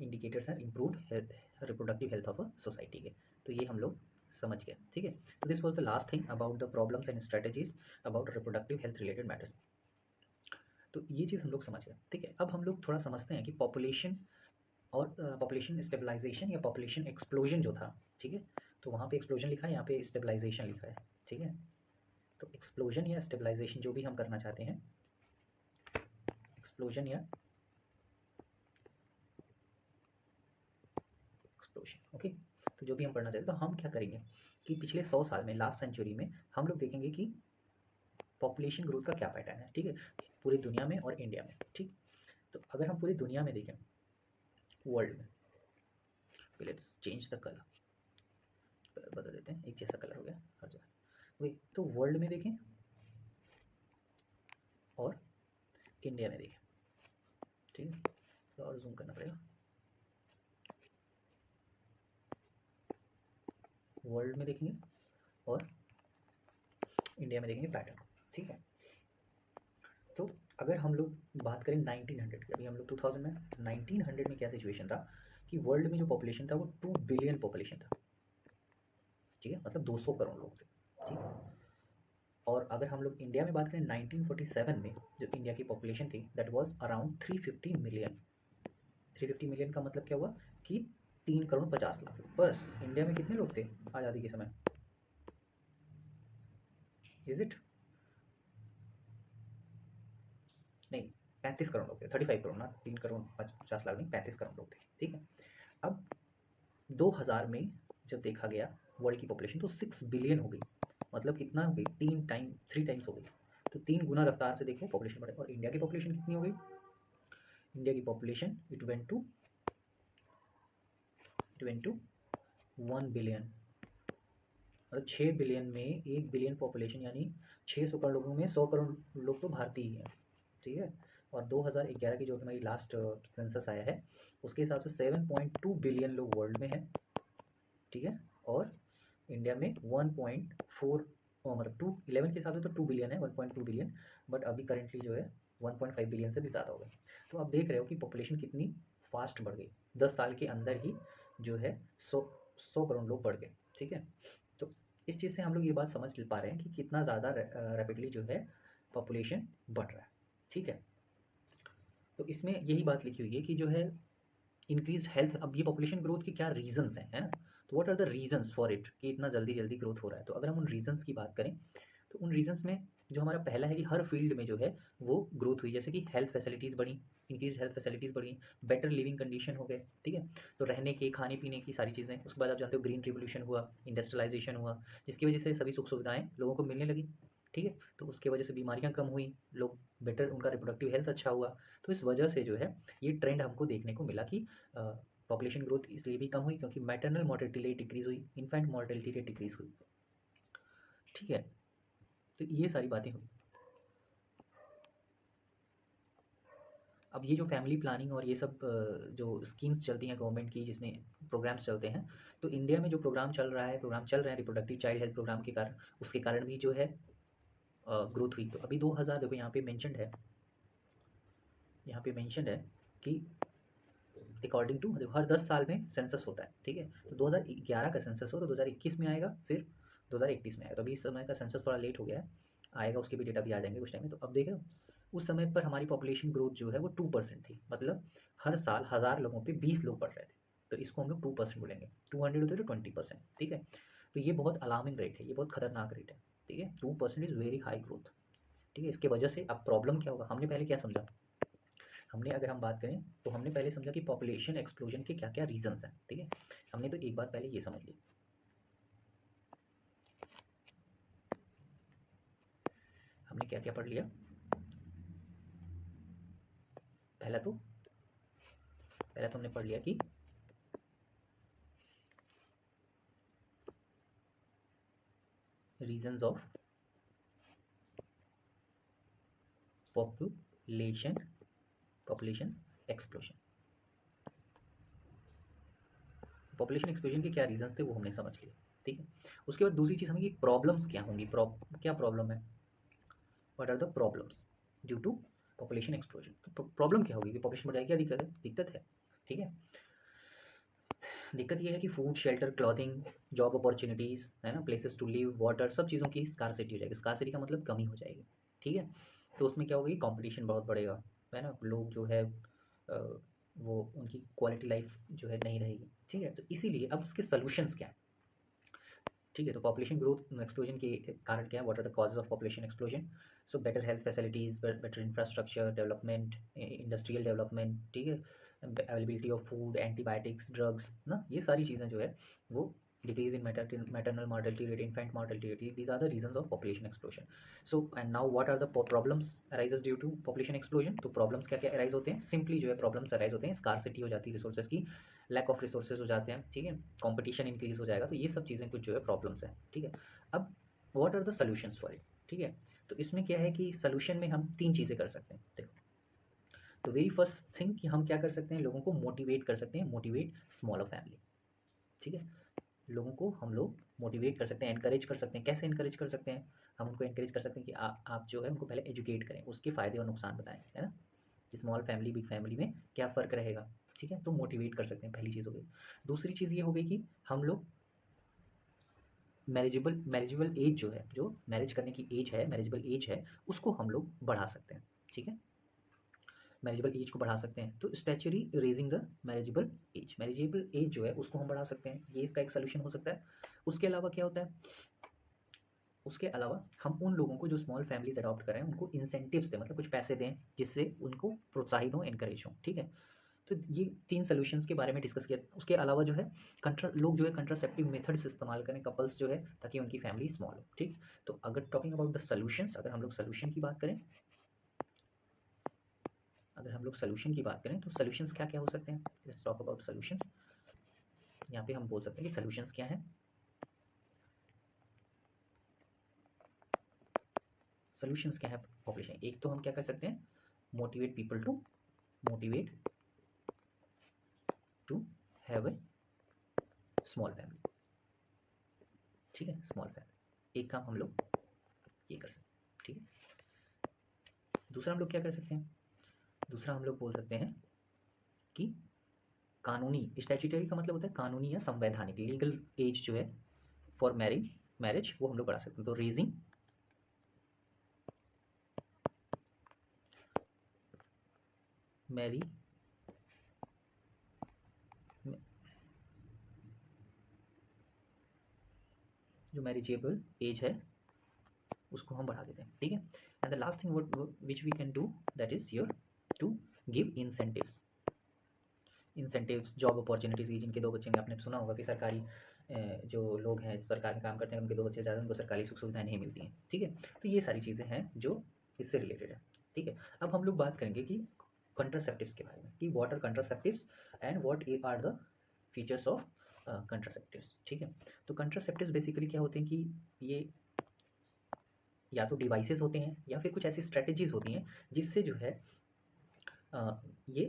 इंडिकेटर्स हैं improved health, reproductive health of a society के। तो ये हम लोग समझ गए, ठीक है। तो this was the last thing about the problems and strategies about reproductive health related matters. तो ये चीज़ हम लोग समझ गए, ठीक है। अब हम लोग थोड़ा समझते हैं कि पॉपुलेशन और पॉपुलेशन स्टेबलाइजेशन या पॉपुलेशन एक्सप्लोजन जो था, ठीक है। तो वहाँ पे एक्सप्लोजन लिखा है, यहाँ पे स्टेबलाइजेशन लिखा है, ठीक है। तो एक्सप्लोजन या स्टेबलाइजेशन जो भी हम करना चाहते हैं, एक्सप्लोजन या एक्सप्लोजन, ओके। तो जो भी हम पढ़ना चाहते हैं, तो हम क्या करेंगे कि पिछले 100 साल में, लास्ट सेंचुरी में हम लोग देखेंगे कि पॉपुलेशन ग्रोथ का क्या पैटर्न है, ठीक है, पूरी दुनिया में और इंडिया में, ठीक। तो अगर हम पूरी दुनिया में देखें, वर्ल्ड में, लेट्स चेंज द कलर, बदल देते हैं, एक जैसा कलर हो गया हर जगह, वही। तो वर्ल्ड में देखें और इंडिया में देखें, ठीक है। तो और जूम करना पड़ेगा, वर्ल्ड में देखेंगे और इंडिया में देखेंगे पैटर्न, ठीक है। तो अगर हम लोग बात करें 1900 की, अभी हम लोग 2000 में, 1900 में क्या सिचुएशन था कि वर्ल्ड में जो पॉपुलेशन था वो 2 बिलियन पॉपुलेशन था, ठीक है, मतलब 200 करोड़ लोग थे, ठीक है। और अगर हम लोग इंडिया में बात करें 1947 में, जो इंडिया की पॉपुलेशन थी that was around 350 million. 350 million का मतलब क्या हुआ कि 3 करोड़ 50 लाख। बस इंडिया में कितने लोग थे आज़ादी के समय? Is it? नहीं, 35 करोड़ लोग थे, 35 करोड़ ना, 3 करोड़ 50 लाख नहीं, 35 करोड़ लोग थे, ठीक है। अब 2000 में जब देखा गया वर्ल्ड की पॉपुलेशन तो 6 बिलियन हो गई, मतलब कितना हो गई, 3 टाइम्स हो गई। तो 3 गुना रफ्तार से देखो पॉपुलेशन बढ़े। और इंडिया की पॉपुलेशन कितनी हो गई? इंडिया की population it went to 1 billion, मतलब 6 बिलियन में 1 बिलियन पॉपुलेशन, यानी 600 करोड़ लोगों में 100 करोड़ लोग तो भारतीय ही हैं, ठीक है। और 2011 की जो हमारी लास्ट सेंसस आया है उसके हिसाब से 7.2 बिलियन लोग वर्ल्ड में हैं, ठीक है। और इंडिया में 1.4, मतलब 211 के हिसाब से तो 2 बिलियन है, 1.2 बिलियन, बट अभी करेंटली जो है 1.5 बिलियन से भी ज़्यादा हो गए। तो आप देख रहे हो कि पॉपुलेशन कितनी फास्ट बढ़ गई, 10 साल के अंदर ही जो है 100 करोड़ लोग बढ़ गए, ठीक है। तो इस चीज़ से हम लोग ये बात समझ पा रहे हैं कि कितना ज़्यादा रैपिडली जो है पॉपुलेशन बढ़ रहा है, ठीक है। तो इसमें यही बात लिखी हुई है कि जो है इंक्रीज्ड हेल्थ, अब ये पॉपुलेशन ग्रोथ के क्या रीजंस हैं, है ना। तो what are the reasons for it कि इतना जल्दी जल्दी ग्रोथ हो रहा है। तो अगर हम उन रीजंस की बात करें तो उन रीजंस में जो हमारा पहला है कि हर फील्ड में जो है वो ग्रोथ हुई, जैसे कि हेल्थ फैसिलिटीज़ बढ़ी, इंक्रीज हेल्थ फैसिलिटीज़ बढ़ी, बेटर लिविंग कंडीशन हो गए, ठीक है। तो रहने के, खाने पीने की सारी चीज़ें। उसके बाद आप जानते हो ग्रीन रिवोल्यूशन हुआ, इंडस्ट्रियलाइजेशन हुआ, जिसकी वजह से सभी सुख सुविधाएं लोगों को मिलने लगी, ठीक है। तो उसकी वजह से बीमारियां कम हुई, लोग बेटर, उनका रिप्रोडक्टिव हेल्थ अच्छा हुआ। तो इस वजह से जो है ये ट्रेंड हमको देखने को मिला कि पॉपुलेशन ग्रोथ इसलिए भी कम हुई क्योंकि मैटरनल मोर्टेलिटी रेट डिक्रीज हुई, इन्फेंट मोर्टेलिटी रेट डिक्रीज हुई, ठीक है। तो ये सारी बातें हुई। अब ये जो फैमिली प्लानिंग और ये सब जो स्कीम्स चलती हैं गवर्नमेंट की, जिसमें प्रोग्राम्स चलते हैं, तो इंडिया में जो प्रोग्राम चल रहा है, प्रोग्राम चल रहे हैं रिप्रोडक्टिव चाइल्ड हेल्थ प्रोग्राम के कारण, उसके कारण भी जो है ग्रोथ हुई। तो अभी 2000 देखो यहाँ पे मेंशन्ड है, यहाँ पे मेंशन्ड है कि अकॉर्डिंग टू, देखो हर 10 साल में सेंसस होता है, ठीक है। तो 2011 का सेंसस हो तो 2021 में आएगा, फिर 2031 में आएगा। तो अभी इस समय का सेंसस थोड़ा लेट हो गया है, आएगा, उसके भी डेटा भी आ जाएंगे कुछ टाइम में। तो अब देख रहे हो उस समय पर हमारी पॉपुलेशन ग्रोथ जो है वो 2% थी, मतलब हर साल 1000 लोगों पे 20 लोग बढ़ रहे थे। तो इसको हम लोग 2% बोलेंगे, 200 होते तो 20%, ठीक है। तो ये बहुत अलार्मिंग रेट है, ये बहुत खतरनाक रेट है, ठीक है। 2% इज़ वेरी हाई ग्रोथ, ठीक है। इसके वजह से अब प्रॉब्लम क्या होगा, हमने पहले क्या समझा, हमने, अगर हम बात करें तो हमने पहले समझा कि पॉपुलेशन एक्सप्लोजन के क्या क्या रीजंस हैं, ठीक है। हमने तो एक बात पहले ये समझ ली, हमने क्या क्या पढ़ लिया। पहला तो हमने पढ़ लिया कि reasons of population explosion. Population explosion के क्या रीजंस थे वो हमने समझ लिए, ठीक है। उसके बाद दूसरी चीज़ हमें कि प्रॉब्लम्स क्या होंगी, क्या प्रॉब्लम है, what are the problems due to population explosion. तो प्रॉब्लम क्या होगी कि पॉपुलेशन बढ़ जाएगी, क्या दिक्कत है, दिक्कत है, ठीक है। दिक्कत ये है कि food, shelter, clothing, job opportunities, है ना, प्लेसेस टू लिव, वाटर, सब चीज़ों की स्कार्सिटी हो जाएगी। स्कार्सिटी का मतलब कमी हो जाएगी, ठीक है। तो उसमें क्या होगी, कंपटीशन बहुत बढ़ेगा, है ना, लोग जो है वो उनकी क्वालिटी लाइफ जो है नहीं रहेगी, ठीक है। तो इसीलिए अब उसके सोल्यूशंस क्या है, ठीक है। तो पॉपुलेशन ग्रोथ एक्सप्लोजन के कारण क्या है, what are the causes of population explosion. So better health facilities, better infrastructure development, industrial development, ठीक है, availability of food, antibiotics, drugs ना, ये सारी चीज़ें जो है वो decrease in maternal mortality rate, infant mortality rate, these are the reasons of population explosion. So and now what are the problems arises due to population explosion. तो प्रॉब्लम्स क्या क्या अराइज होते हैं, सिंपली जो है प्रॉब्लम्स अराइज होते हैं, स्कार्सिटी हो जाती है रिसोर्सेज की, लैक ऑफ रिसोर्सेज हो जाते हैं, ठीक है, कंपटीशन इंक्रीज हो जाएगा। तो ये सब चीज़ें कुछ जो है प्रॉब्लम्स हैं, ठीक है। अब what are the solutions for it, ठीक है। तो इसमें क्या है कि सोल्यूशन में हम तीन चीज़ें कर सकते हैं, देखो। तो वेरी फर्स्ट थिंग कि हम क्या कर सकते हैं, लोगों को मोटिवेट कर सकते हैं, मोटिवेट स्मॉलर फैमिली, ठीक है। लोगों को हम लोग मोटिवेट कर सकते हैं, एनकरेज कर सकते हैं। कैसे एनकरेज कर सकते हैं, हम उनको एनकरेज कर सकते हैं कि आप जो है उनको पहले एजुकेट करें, उसके फ़ायदे और नुकसान बताएं, है ना, स्मॉल फैमिली बिग फैमिली में क्या फ़र्क रहेगा, ठीक है। तो मोटिवेट कर सकते हैं, पहली चीज़ हो गई। दूसरी चीज़ ये हो गई कि हम लोग मैरिजेबल एज जो है, जो मैरिज करने की एज है, मैरिजेबल एज है, उसको हम लोग बढ़ा सकते हैं, ठीक है। मैरिजेबल एज को बढ़ा सकते हैं, तो statutory raising the marriageable age जो है उसको हम बढ़ा सकते हैं, ये इसका एक सोल्यूशन हो सकता है। उसके अलावा क्या होता है, उसके अलावा हम उन लोगों को जो स्मॉल फैमिलीज अडॉप्ट कर रहे हैं उनको इंसेंटिव्स दें, मतलब कुछ पैसे दें जिससे उनको प्रोत्साहित हो, एनकरेज हो, ठीक है। तो ये तीन सोल्यूशंस के बारे में डिस्कस किया। उसके अलावा जो है लोग जो है कंट्रासेप्टिव मेथड्स इस्तेमाल करें, कपल्स जो है, ताकि उनकी फैमिली स्मॉल हो, ठीक। तो अगर टॉकिंग अबाउट द सोल्यूशंस, अगर हम लोग सोल्यूशन की बात करें, तो सोल्यूशंस क्या क्या हो सकते हैं, लेट्स टॉक अबाउट सोल्यूशंस। यहाँ पे हम बोल सकते हैं कि सोल्यूशंस क्या है। सोल्यूशंस क्या है पॉपुलेशन, एक तो हम क्या कर सकते हैं, motivate people to have a small family, ठीक है, स्मॉल फैमिली, एक काम हम लोग ये कर सकते हैं, ठीक है। दूसरा हम लोग क्या कर सकते हैं, दूसरा हम लोग बोल सकते हैं कि कानूनी, स्टैट्यूटरी का मतलब होता है कानूनी या संवैधानिक, लीगल एज जो है फॉर मैरिज वो हम लोग बढ़ा सकते हैं। तो रेजिंग मैरी जो मैरिजेबल एज है उसको हम बढ़ा देते हैं, ठीक है। And the last thing which we can do, that is your to give incentives, job opportunities की, जिनके दो बच्चे हैं, आपने सुना होगा कि सरकारी जो लोग हैं सरकार में काम करते हैं उनके दो बच्चे ज़्यादा, उनको सरकारी सुख सुविधाएं नहीं मिलती हैं, ठीक है। तो ये सारी चीज़ें हैं जो इससे रिलेटेड है, ठीक है। अब हम लोग बात करेंगे कि कंट्रासेप्टिव्स के बारे में, कि what are contraceptives and what are the features of contraceptives, ठीक है। तो कंट्रासेप्टिव्स बेसिकली क्या होते हैं कि ये या तो डिवाइसेस होते हैं या फिर कुछ ऐसी स्ट्रेटजीज होती हैं जिससे जो है ये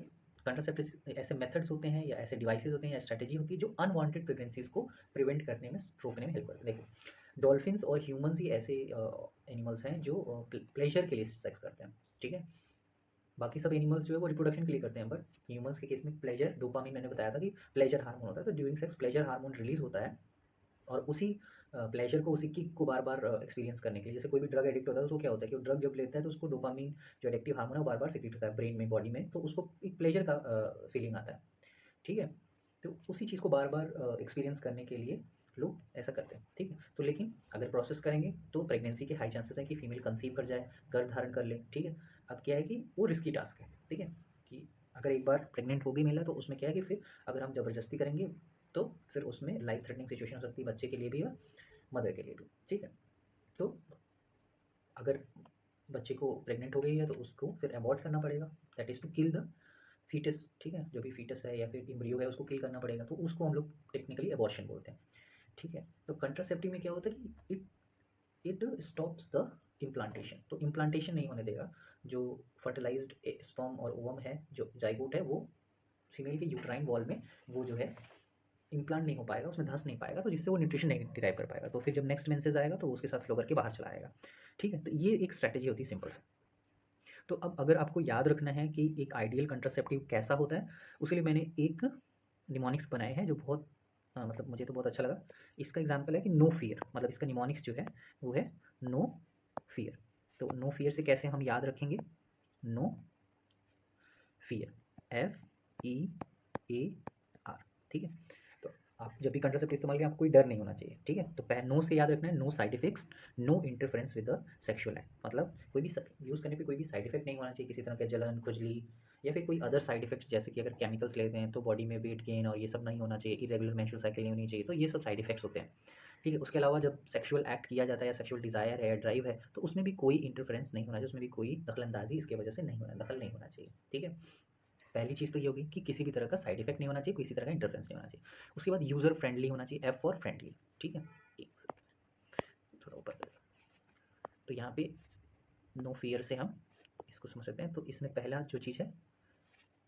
कंट्रासेप्टिव ऐसे मेथड्स होते हैं या ऐसे डिवाइसेस होते हैं या स्ट्रेटजी होती है जो अनवांटेड प्रेगनेंसीज को प्रिवेंट करने में, रोकने में हेल्प करते हैं। देखो, डॉल्फिन्स और ह्यूमंस ही ऐसे एनिमल्स हैं जो प्लेजर के लिए सेक्स करते हैं, ठीक है। बाकी सब एनिमल्स जो है वो रिप्रोडक्शन के लिए करते हैं, बट ह्यूमंस के केस में प्लेजर, डोपामिन, मैंने बताया था कि प्लेजर हार्मोन होता है, तो during sex pleasure hormone release होता है, और उसी प्लेजर को, उसी किक को बार बार एक्सपीरियंस करने के लिए, जैसे कोई भी ड्रग एडिक्ट होता है तो उसको क्या होता है कि वो ड्रग जब लेता है तो उसको डोपामीन जो एडिक्टिव हार्मोन है वो बार बार सिक्रेट होता है ब्रेन में, बॉडी में, तो उसको एक प्लेजर का फीलिंग आता है, ठीक है। तो उसी चीज़ को बार बार एक्सपीरियंस करने के लिए लोग ऐसा करते हैं, ठीक है। तो लेकिन अगर प्रोसेस करेंगे तो प्रेगनेंसी के हाई चांसेस हैं कि फीमेल कंसीव कर जाए, गर्भ धारण कर ले, ठीक है। अब क्या है कि वो रिस्की टास्क है, ठीक है, कि अगर एक बार प्रेग्नेंट हो गई महिला तो उसमें क्या है कि फिर अगर हम ज़बरदस्ती करेंगे तो फिर उसमें लाइफ थ्रेटनिंग सिचुएशन हो सकती है, बच्चे के लिए भी और मदर के लिए भी, ठीक है। तो अगर बच्चे को प्रेग्नेंट हो गई है तो उसको फिर अबॉर्ट करना पड़ेगा, that is to kill the foetus, ठीक है, जो भी फीटस है या फिर एम्ब्रियो है उसको किल करना पड़ेगा, तो उसको हम लोग टेक्निकली अबॉर्शन बोलते हैं, ठीक है। तो कंट्रासेप्टिव में क्या होता है कि इट स्टॉप्स द इम्प्लांटेशन। तो इम्प्लांटेशन नहीं होने देगा। जो फर्टिलाइज्ड स्पर्म और ओवम है, जो जाइगोट है, वो फीमेल के यूट्राइन वॉल में वो जो है इम्प्लांट नहीं हो पाएगा, उसमें धंस नहीं पाएगा, तो जिससे वो न्यूट्रिशन नहीं डिराइव कर पाएगा। तो फिर जब नेक्स्ट मेंसेस आएगा तो उसके साथ फ्लो करके बाहर चला आएगा। ठीक है, तो ये एक स्ट्रैटेजी होती है सिंपल सा। तो अब अगर आपको याद रखना है कि एक आइडियल कंट्रासेप्टिव कैसा होता है, उसके लिए मैंने एक निमोनिक्स बनाए हैं जो बहुत मतलब मुझे तो बहुत अच्छा लगा। इसका एग्जांपल है कि नो फियर, मतलब इसका निमोनिक्स जो है वो है नो फियर। तो नो फियर से कैसे हम याद रखेंगे? No fear, FEAR। ठीक है, तो आप जब भी कंट्रासेप्टिव इस्तेमाल करें आपको कोई डर नहीं होना चाहिए। ठीक है, तो नो से याद रखना है no side effects, no interference with the sexual act. मतलब कोई भी यूज़ करने पे कोई भी साइड इफेक्ट नहीं होना चाहिए, किसी तरह का जलन, खुजली या फिर कोई अदर साइड इफेक्ट्स, जैसे कि अगर केमिकल्स लेते हैं तो बॉडी में वेट गेन और ये सब नहीं होना चाहिए, इरेगुलर मेंस्ट्रुअल साइकिल नहीं होनी चाहिए, तो ये सब साइड इफेक्ट्स होते हैं। ठीक है, उसके अलावा जब सेक्सुअल एक्ट किया जाता है या सेक्सुअल डिज़ायर है, ड्राइव है, तो उसमें भी कोई इंटरफेरेंस नहीं होना चाहिए, उसमें भी कोई दखलंदाजी इसके वजह से नहीं होना, दखल नहीं होना चाहिए। ठीक है, पहली चीज़ तो ये होगी कि किसी भी तरह का साइड इफेक्ट नहीं होना चाहिए, किसी तरह का इंटरफेरेंस नहीं होना चाहिए। उसके बाद यूज़र फ्रेंडली होना चाहिए, F फॉर फ्रेंडली। ठीक है, एक सेकंड थोड़ा ऊपर कर, तो यहाँ पे नो फियर से हम इसको समझ सकते हैं। तो इसमें पहला जो चीज़ है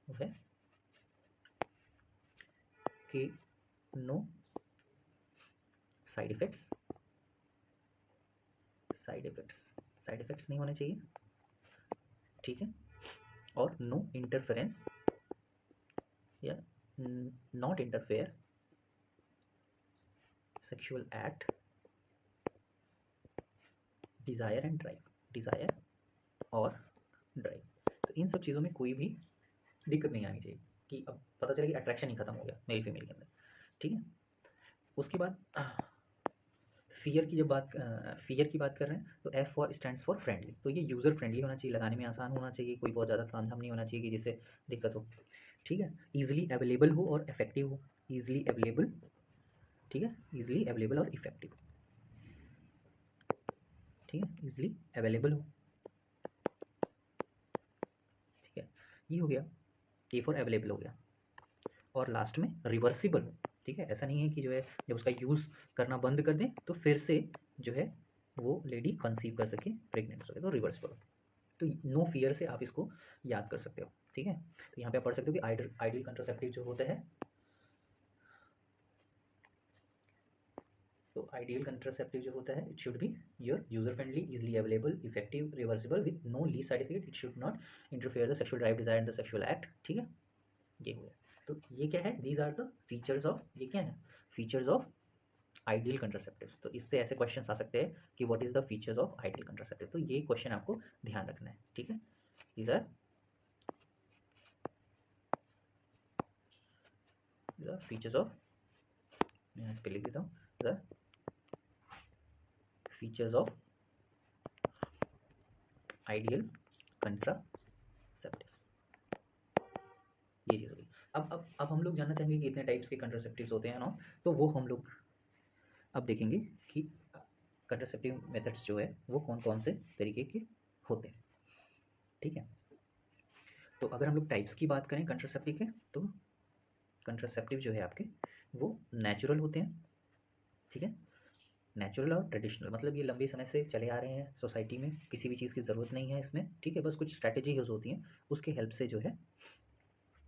वो है कि no side effects, side effects नहीं होने चाहिए। ठीक है, और नो इंटरफेरेंस या not interfere sexual act, desire and drive, desire और ड्राइव। तो इन सब चीज़ों में कोई भी दिक्कत नहीं आनी चाहिए कि अब पता चले कि अट्रैक्शन ही खत्म हो गया मेल फीमेल के अंदर। ठीक है, उसके बाद फियर की जब बात फियर की बात कर रहे हैं तो F for stands for friendly. तो ये यूज़र फ्रेंडली होना चाहिए, लगाने में आसान होना चाहिए, कोई बहुत ज़्यादा तामझाम नहीं होना चाहिए कि जिससे दिक्कत हो। ठीक है, ईजिली अवेलेबल हो और इफेक्टिव हो, ईजिली अवेलेबल। ठीक है, ईजिली अवेलेबल और इफेक्टिव। ठीक है, ईजिली अवेलेबल हो। ठीक है, ये हो गया, A फॉर अवेलेबल हो गया। और लास्ट में रिवर्सिबल। ठीक है, ऐसा नहीं है कि जो है जब उसका यूज़ करना बंद कर दें तो फिर से जो है वो लेडी कंसीव कर सके, प्रेग्नेंट हो सके, तो रिवर्सिबल। तो नो फियर से आप इसको याद कर सकते हो। ठीक है, तो यहाँ पे आप पढ़ सकते हो कि आइडियल कंट्रासेप्टिव जो होता है, तो आइडियल कंट्रासेप्टिव जो होता है it should be your user friendly, easily available, effective, reversible with no least side effect, it should not interfere the sexual drive, desire and the sexual act. ठीक है, ये हो गया। तो ये क्या है? These are the features of, ये क्या है? Features of ideal contraceptive. तो इससे ऐसे क्वेश्चन आ सकते हैं कि what is the features of ideal contraceptive. तो ये क्वेश्चन आपको ध्यान रखना है। ठीक है, दीज आर फीचर्स ऑफ, मैं इस पे लिख देता हूँ, द फीचर्स ऑफ आइडियल कंट्रासेप्टिव्स। ये चीज़ होगी। अब हम लोग जानना चाहेंगे कि कितने टाइप्स के कंट्रासेप्टिव्स होते हैं ना, तो वो हम लोग अब देखेंगे कि कंट्रासेप्टिव मेथड्स जो है वो कौन कौन से तरीके के होते हैं। ठीक है, तो अगर हम लोग टाइप्स की बात करें कंट्रासेप्टिव के, तो कंट्रासेप्टिव जो है आपके वो नेचुरल होते हैं। ठीक है, नेचुरल और ट्रेडिशनल, मतलब ये लंबे समय से चले आ रहे हैं सोसाइटी में, किसी भी चीज़ की ज़रूरत नहीं है इसमें। ठीक है, बस कुछ स्ट्रैटेजी यूज़ होती हैं, उसके हेल्प से जो है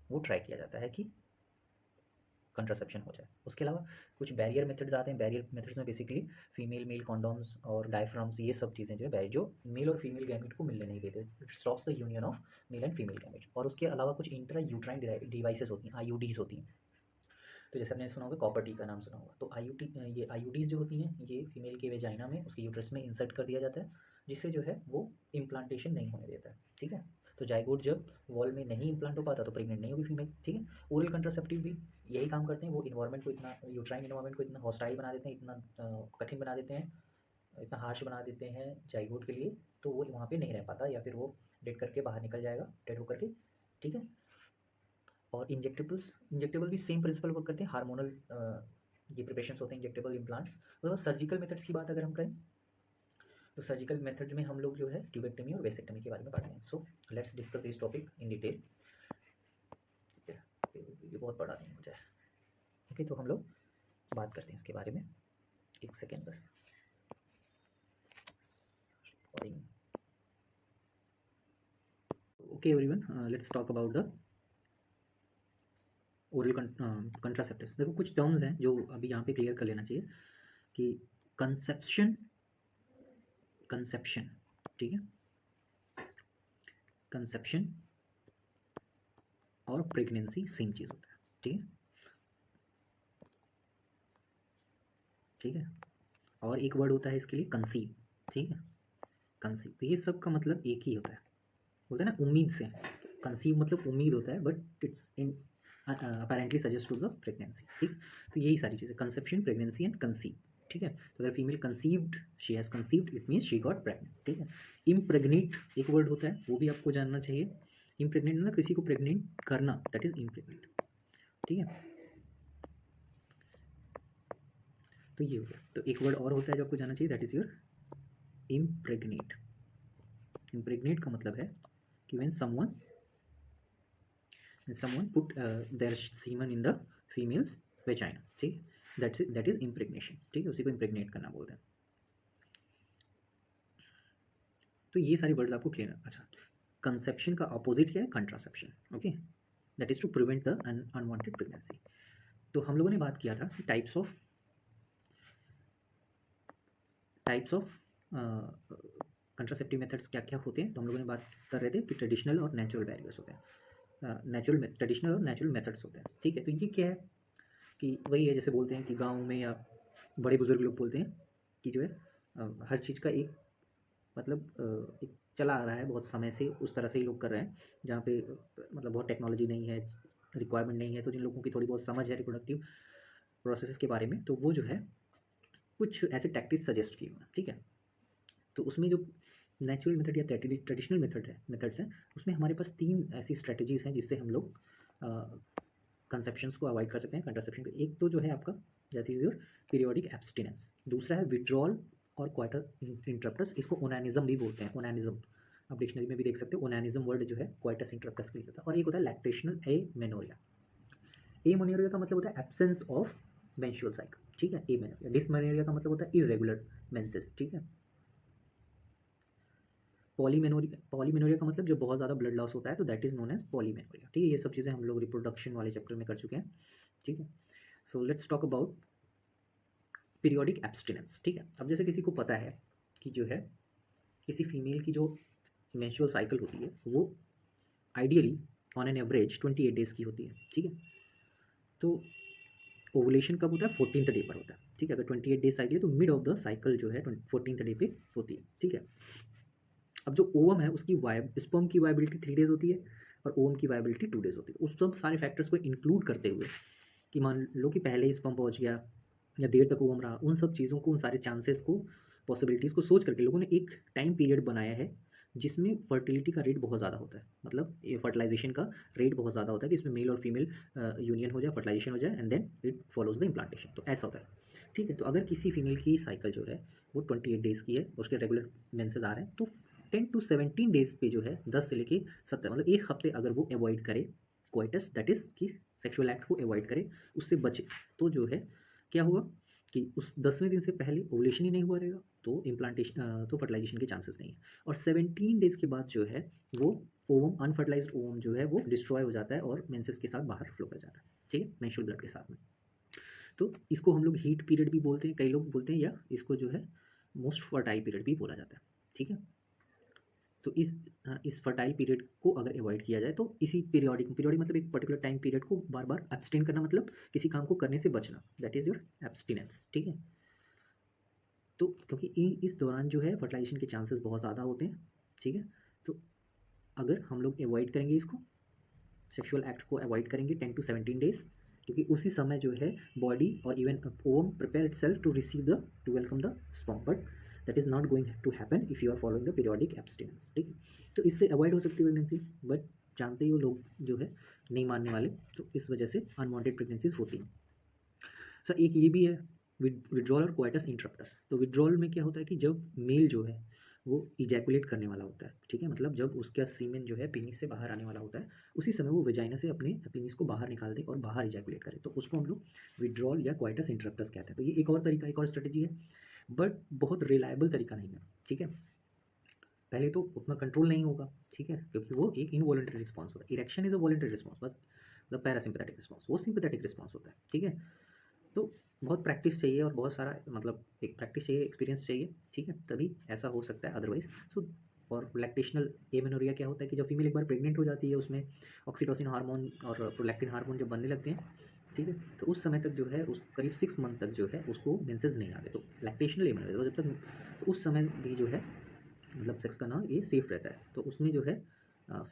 वो ट्राई किया जाता है कि कंट्रासेप्शन हो जाए। उसके अलावा कुछ बैरियर मेथड्स आते हैं। बैरियर मेथड्स में बेसिकली फीमेल मेल कॉन्डोम्स और डायफ्राम्स, ये सब चीज़ें जो है जो मेल और फीमेल गैमेट को मिलने नहीं देते, it stops the union of male and female gamete. और उसके अलावा कुछ इंट्रा यूट्राइन डिवाइसेस होती हैं, IUDs होती हैं। तो जैसे आपने सुना होगा, कॉपर टी का नाम सुना होगा, तो ये IUDs जो होती हैं ये फीमेल के वेजाइना में, उसके यूट्रस में इंसर्ट कर दिया जाता है, जिससे जो है वो इम्प्लांटेशन नहीं होने देता है। ठीक है, तो जाइगोट जब वॉल में नहीं इम्प्लांट हो पाता तो प्रेग्नेंट नहीं होगी फीमेल। ठीक है, ओरल कंट्रासेप्टिव भी यही काम करते हैं, वो इन्वायरमेंट को इतना, यूट्राइन इन्वायरमेंट को इतना हॉस्टाइल बना देते हैं, इतना कठिन बना देते हैं, इतना हार्श बना देते हैं जाइगोट के लिए, तो वो वहाँ पे नहीं रह पाता या फिर वो डेड करके बाहर निकल जाएगा, डेड होकर के। ठीक है, और इंजेक्टेबल भी सेम प्रिंसिपल वर्क करते हैं, हार्मोनल ये प्रिपरेशन होते हैं इंजेक्टेबल इम्प्लांट्स। तो सर्जिकल मेथड्स की बात अगर हम करें तो सर्जिकल मेथड में हम लोग जो है ट्यूबेक्टमी और वेसेक्टमी के बारे में पढ़ते हैं। So let's discuss this topic in detail. ये बहुत बड़ा नहीं हो जाए। ओके, तो हम लोग बात करते हैं इसके बारे में, एक सेकेंड बस। recording. Okay everyone, let's talk about the oral contraceptives. देखो कुछ टर्म्स हैं जो अभी यहाँ पे क्लियर कर लेना चाहिए कि कंसेप्शन, ठीक है, कंसेप्शन और प्रेगनेंसी सेम चीज़ होता है, ठीक है, ठीक है। और एक वर्ड होता है इसके लिए कंसीव, ठीक है, कंसीव। तो ये सब का मतलब एक ही होता है, बोलते हैं ना उम्मीद से। कंसीव मतलब उम्मीद होता है, but it's in apparently suggest to the pregnancy, ठीक। तो यही सारी चीज़ें, कंसेप्शन, प्रेगनेंसी एंड कंसीव, ठीक है। तो अगर female conceived, she has conceived, it means she got pregnant, ठीक है। इम्प्रेग्नेट एक वर्ड होता है, वो भी आपको जानना चाहिए। इम्प्रेग्नेट मतलब किसी को प्रेग्नेंट करना, दैट इज इम्प्रेग्नेट, ठीक है। तो ये हो गया। तो एक वर्ड और होता है जो आपको जानना चाहिए, that is your impregnate. Impregnate का मतलब है कि when someone put their semen in the female's vagina, ठीक, that is impregnation, ठीक है, उसी को इम्प्रेग्नेट करना बोलते हैं। तो ये सारी वर्ड्स आपको क्लियर है। अच्छा, कंसेप्शन का अपोजिट क्या है? Contraception, okay, that is to prevent the unwanted pregnancy. तो हम लोगों ने बात किया था कि टाइप्स ऑफ कंट्रासेप्टिव मेथड्स क्या क्या होते हैं। तो हम लोगों ने बात कर रहे थे कि ट्रेडिशनल और नेचुरल बैरियर्स होते हैं, ट्रेडिशनल और नेचुरल मेथड्स होते हैं, ठीक है। तो ये क्या है कि वही है, जैसे बोलते हैं कि गाँव में या बड़े बुजुर्ग लोग बोलते हैं कि जो है हर चीज़ का एक मतलब एक चला आ रहा है बहुत समय से, उस तरह से ही लोग कर रहे हैं, जहाँ पे मतलब बहुत टेक्नोलॉजी नहीं है, रिक्वायरमेंट नहीं है। तो जिन लोगों की थोड़ी बहुत समझ है रिप्रोडक्टिव प्रोसेसेस के बारे में, तो वो जो है कुछ ऐसे टैक्टिक्स सजेस्ट किए हुए हैं, ठीक है। तो उसमें जो नेचुरल मेथड या ट्रेडिशनल मेथड्स हैं, उसमें हमारे पास 3 ऐसी स्ट्रेटजीज़ हैं जिससे हम लोग कंसेप्शंस को अवॉइड कर सकते हैं, कंट्रासेप्शन को। एक तो जो है आपका that is your periodic abstinence, दूसरा है विड्रॉल और क्वाइटर इंटरप्टस, इसको ओनानिज्म भी बोलते हैं, ओनानिज्म आप डिक्शनरी में भी देख सकते हो। ओनानिज्म वर्ड जो है क्वाइटस इंटरप्टस के लिए होता है। और एक होता है लैक्टेशनल एमेनोरिया। एमेनोरिया का मतलब होता है एब्सेंस ऑफ मेंस्ट्रुअल साइकिल, ठीक है, एमेनोरिया। डिसमेनोरिया का मतलब होता है इरेगुलर मेंसेस, ठीक है। पॉलीमेनोरिया का मतलब जो बहुत ज़्यादा ब्लड लॉस होता है, तो that is known as polymenorrhoea, ठीक है। ये सब चीज़ें हम लोग रिप्रोडक्शन वाले चैप्टर में कर चुके हैं, ठीक है। So let's talk about periodic abstinence, ठीक है। अब जैसे किसी को पता है कि जो है किसी फीमेल की जो मेंस्ट्रुअल साइकिल होती है वो ideally on an average 28 days की होती है, ठीक है। तो ओवुलेशन कब होता है? 14th डे पर होता है, ठीक है। अगर 28 डेज साइकिल है तो मिड ऑफ द साइकिल जो है 14th डे पे होती है, ठीक है। अब जो ओवम है उसकी स्पर्म की वायबिलिटी 3 डेज होती है और ओवम की वायबिलिटी 2 डेज होती है। उस सब सारे फैक्टर्स को इंक्लूड करते हुए कि मान लो कि पहले ही स्पर्म पहुंच गया या देर तक ओवम रहा, उन सब चीज़ों को, उन सारे चांसेस को, पॉसिबिलिटीज़ को सोच करके लोगों ने एक टाइम पीरियड बनाया है जिसमें फर्टिलिटी का रेट बहुत ज़्यादा होता है, मतलब ये फर्टिलाइजेशन का रेट बहुत ज़्यादा होता है कि इसमें मेल और फीमेल यूनियन हो जाए, फर्टिलाइजेशन हो जाए, and then it follows the implantation. तो ऐसा होता है, ठीक है। तो अगर किसी फीमेल की साइकिल जो है वो 28 डेज़ की है, उसके रेगुलर मेंसेस आ रहे हैं, तो 10 to 17 डेज़ पे जो है 10 से लेके 70 मतलब एक हफ्ते अगर वो अवॉइड करे कोइटस, दैट इज़ कि सेक्सुअल एक्ट को अवॉइड करे, उससे बचे, तो जो है क्या हुआ कि उस 10वें दिन से पहले ओवुलेशन ही नहीं हुआ रहेगा, तो इम्प्लांटेशन तो फर्टिलाइजेशन के चांसेस नहीं है। और 17 डेज़ के बाद जो है वो ओवम, अनफर्टिलाइज्ड ओवम जो है वो डिस्ट्रॉय हो जाता है और मेंसेस के साथ बाहर फ्लो कर जाता है, ठीक है, मेंस्ट्रुअल ब्लड के साथ में। तो इसको हम लोग हीट पीरियड भी बोलते हैं, कई लोग बोलते हैं, या इसको जो है मोस्ट फर्टाइल पीरियड भी बोला जाता है, ठीक है। तो इस फर्टाइल पीरियड को अगर अवॉइड किया जाए तो इसी पीरियोडिक मतलब एक पर्टिकुलर टाइम पीरियड को बार बार एब्सटेन करना, मतलब किसी काम को करने से बचना, दैट इज योर एब्सटिनेंस, ठीक है। तो क्योंकि इस दौरान जो है फर्टिलाइजेशन के चांसेस बहुत ज़्यादा होते हैं, ठीक है। तो अगर हम लोग अवॉइड करेंगे इसको, सेक्सुअल एक्ट को अवॉइड करेंगे 10 to 17 डेज, क्योंकि उसी समय जो है बॉडी और even ovum prepare itself to receive the to welcome the sperm, but that is not going to happen if you are following the periodic abstinence, ठीक है। तो इससे अवॉइड हो सकती है प्रेगनेंसी, बट जानते ही वो लोग जो है नहीं मानने वाले, तो इस वजह से अनवांटेड प्रेगनेंसीज होती हैं। सर एक ये भी है विड्रॉल और क्वाइटस इंटरप्टस। तो विड्रॉल में क्या होता है कि जब मेल जो है वो इजैकुलेट करने वाला होता है, ठीक है, मतलब जब उसका सीमेन जो है पेनिस से बाहर आने वाला होता है, उसी समय वो वेजाइना से अपने पेनिस को बाहर निकाल दे और बाहर इजैकुलेट करे, तो उसको हम लोग विड्रॉल या क्वाइटस इंटरप्टस कहते हैं। तो ये एक और तरीका, एक और स्ट्रेटजी है, बट बहुत रिलायबल तरीका नहीं है, ठीक है। पहले तो उतना कंट्रोल नहीं होगा, ठीक है, क्योंकि वो एक इनवॉलंटरी रिस्पॉन्स होता है। Erection is a voluntary response, but the parasympathetic response वो सिंपैथेटिक रिस्पॉन्स होता है, ठीक है। तो बहुत प्रैक्टिस चाहिए और बहुत सारा मतलब एक प्रैक्टिस चाहिए, एक्सपीरियंस चाहिए, ठीक है, तभी ऐसा हो सकता है, अदरवाइज सो। और लैक्टेशनल एमेनोरिया क्या होता है कि जब फीमेल एक बार प्रेग्नेंट हो जाती है, उसमें ऑक्सीटोसिन हार्मोन और प्रोलैक्टिन हार्मोन जब बनने लगते हैं, ठीक है, तो उस समय तक जो है उस करीब 6 मंथ तक जो है उसको मेंसेस नहीं आते, तो लैक्टेशनल एमेनोरिया तो जब तक तो उस समय भी जो है मतलब सेक्स करना ये सेफ रहता है। तो उसमें जो है अ,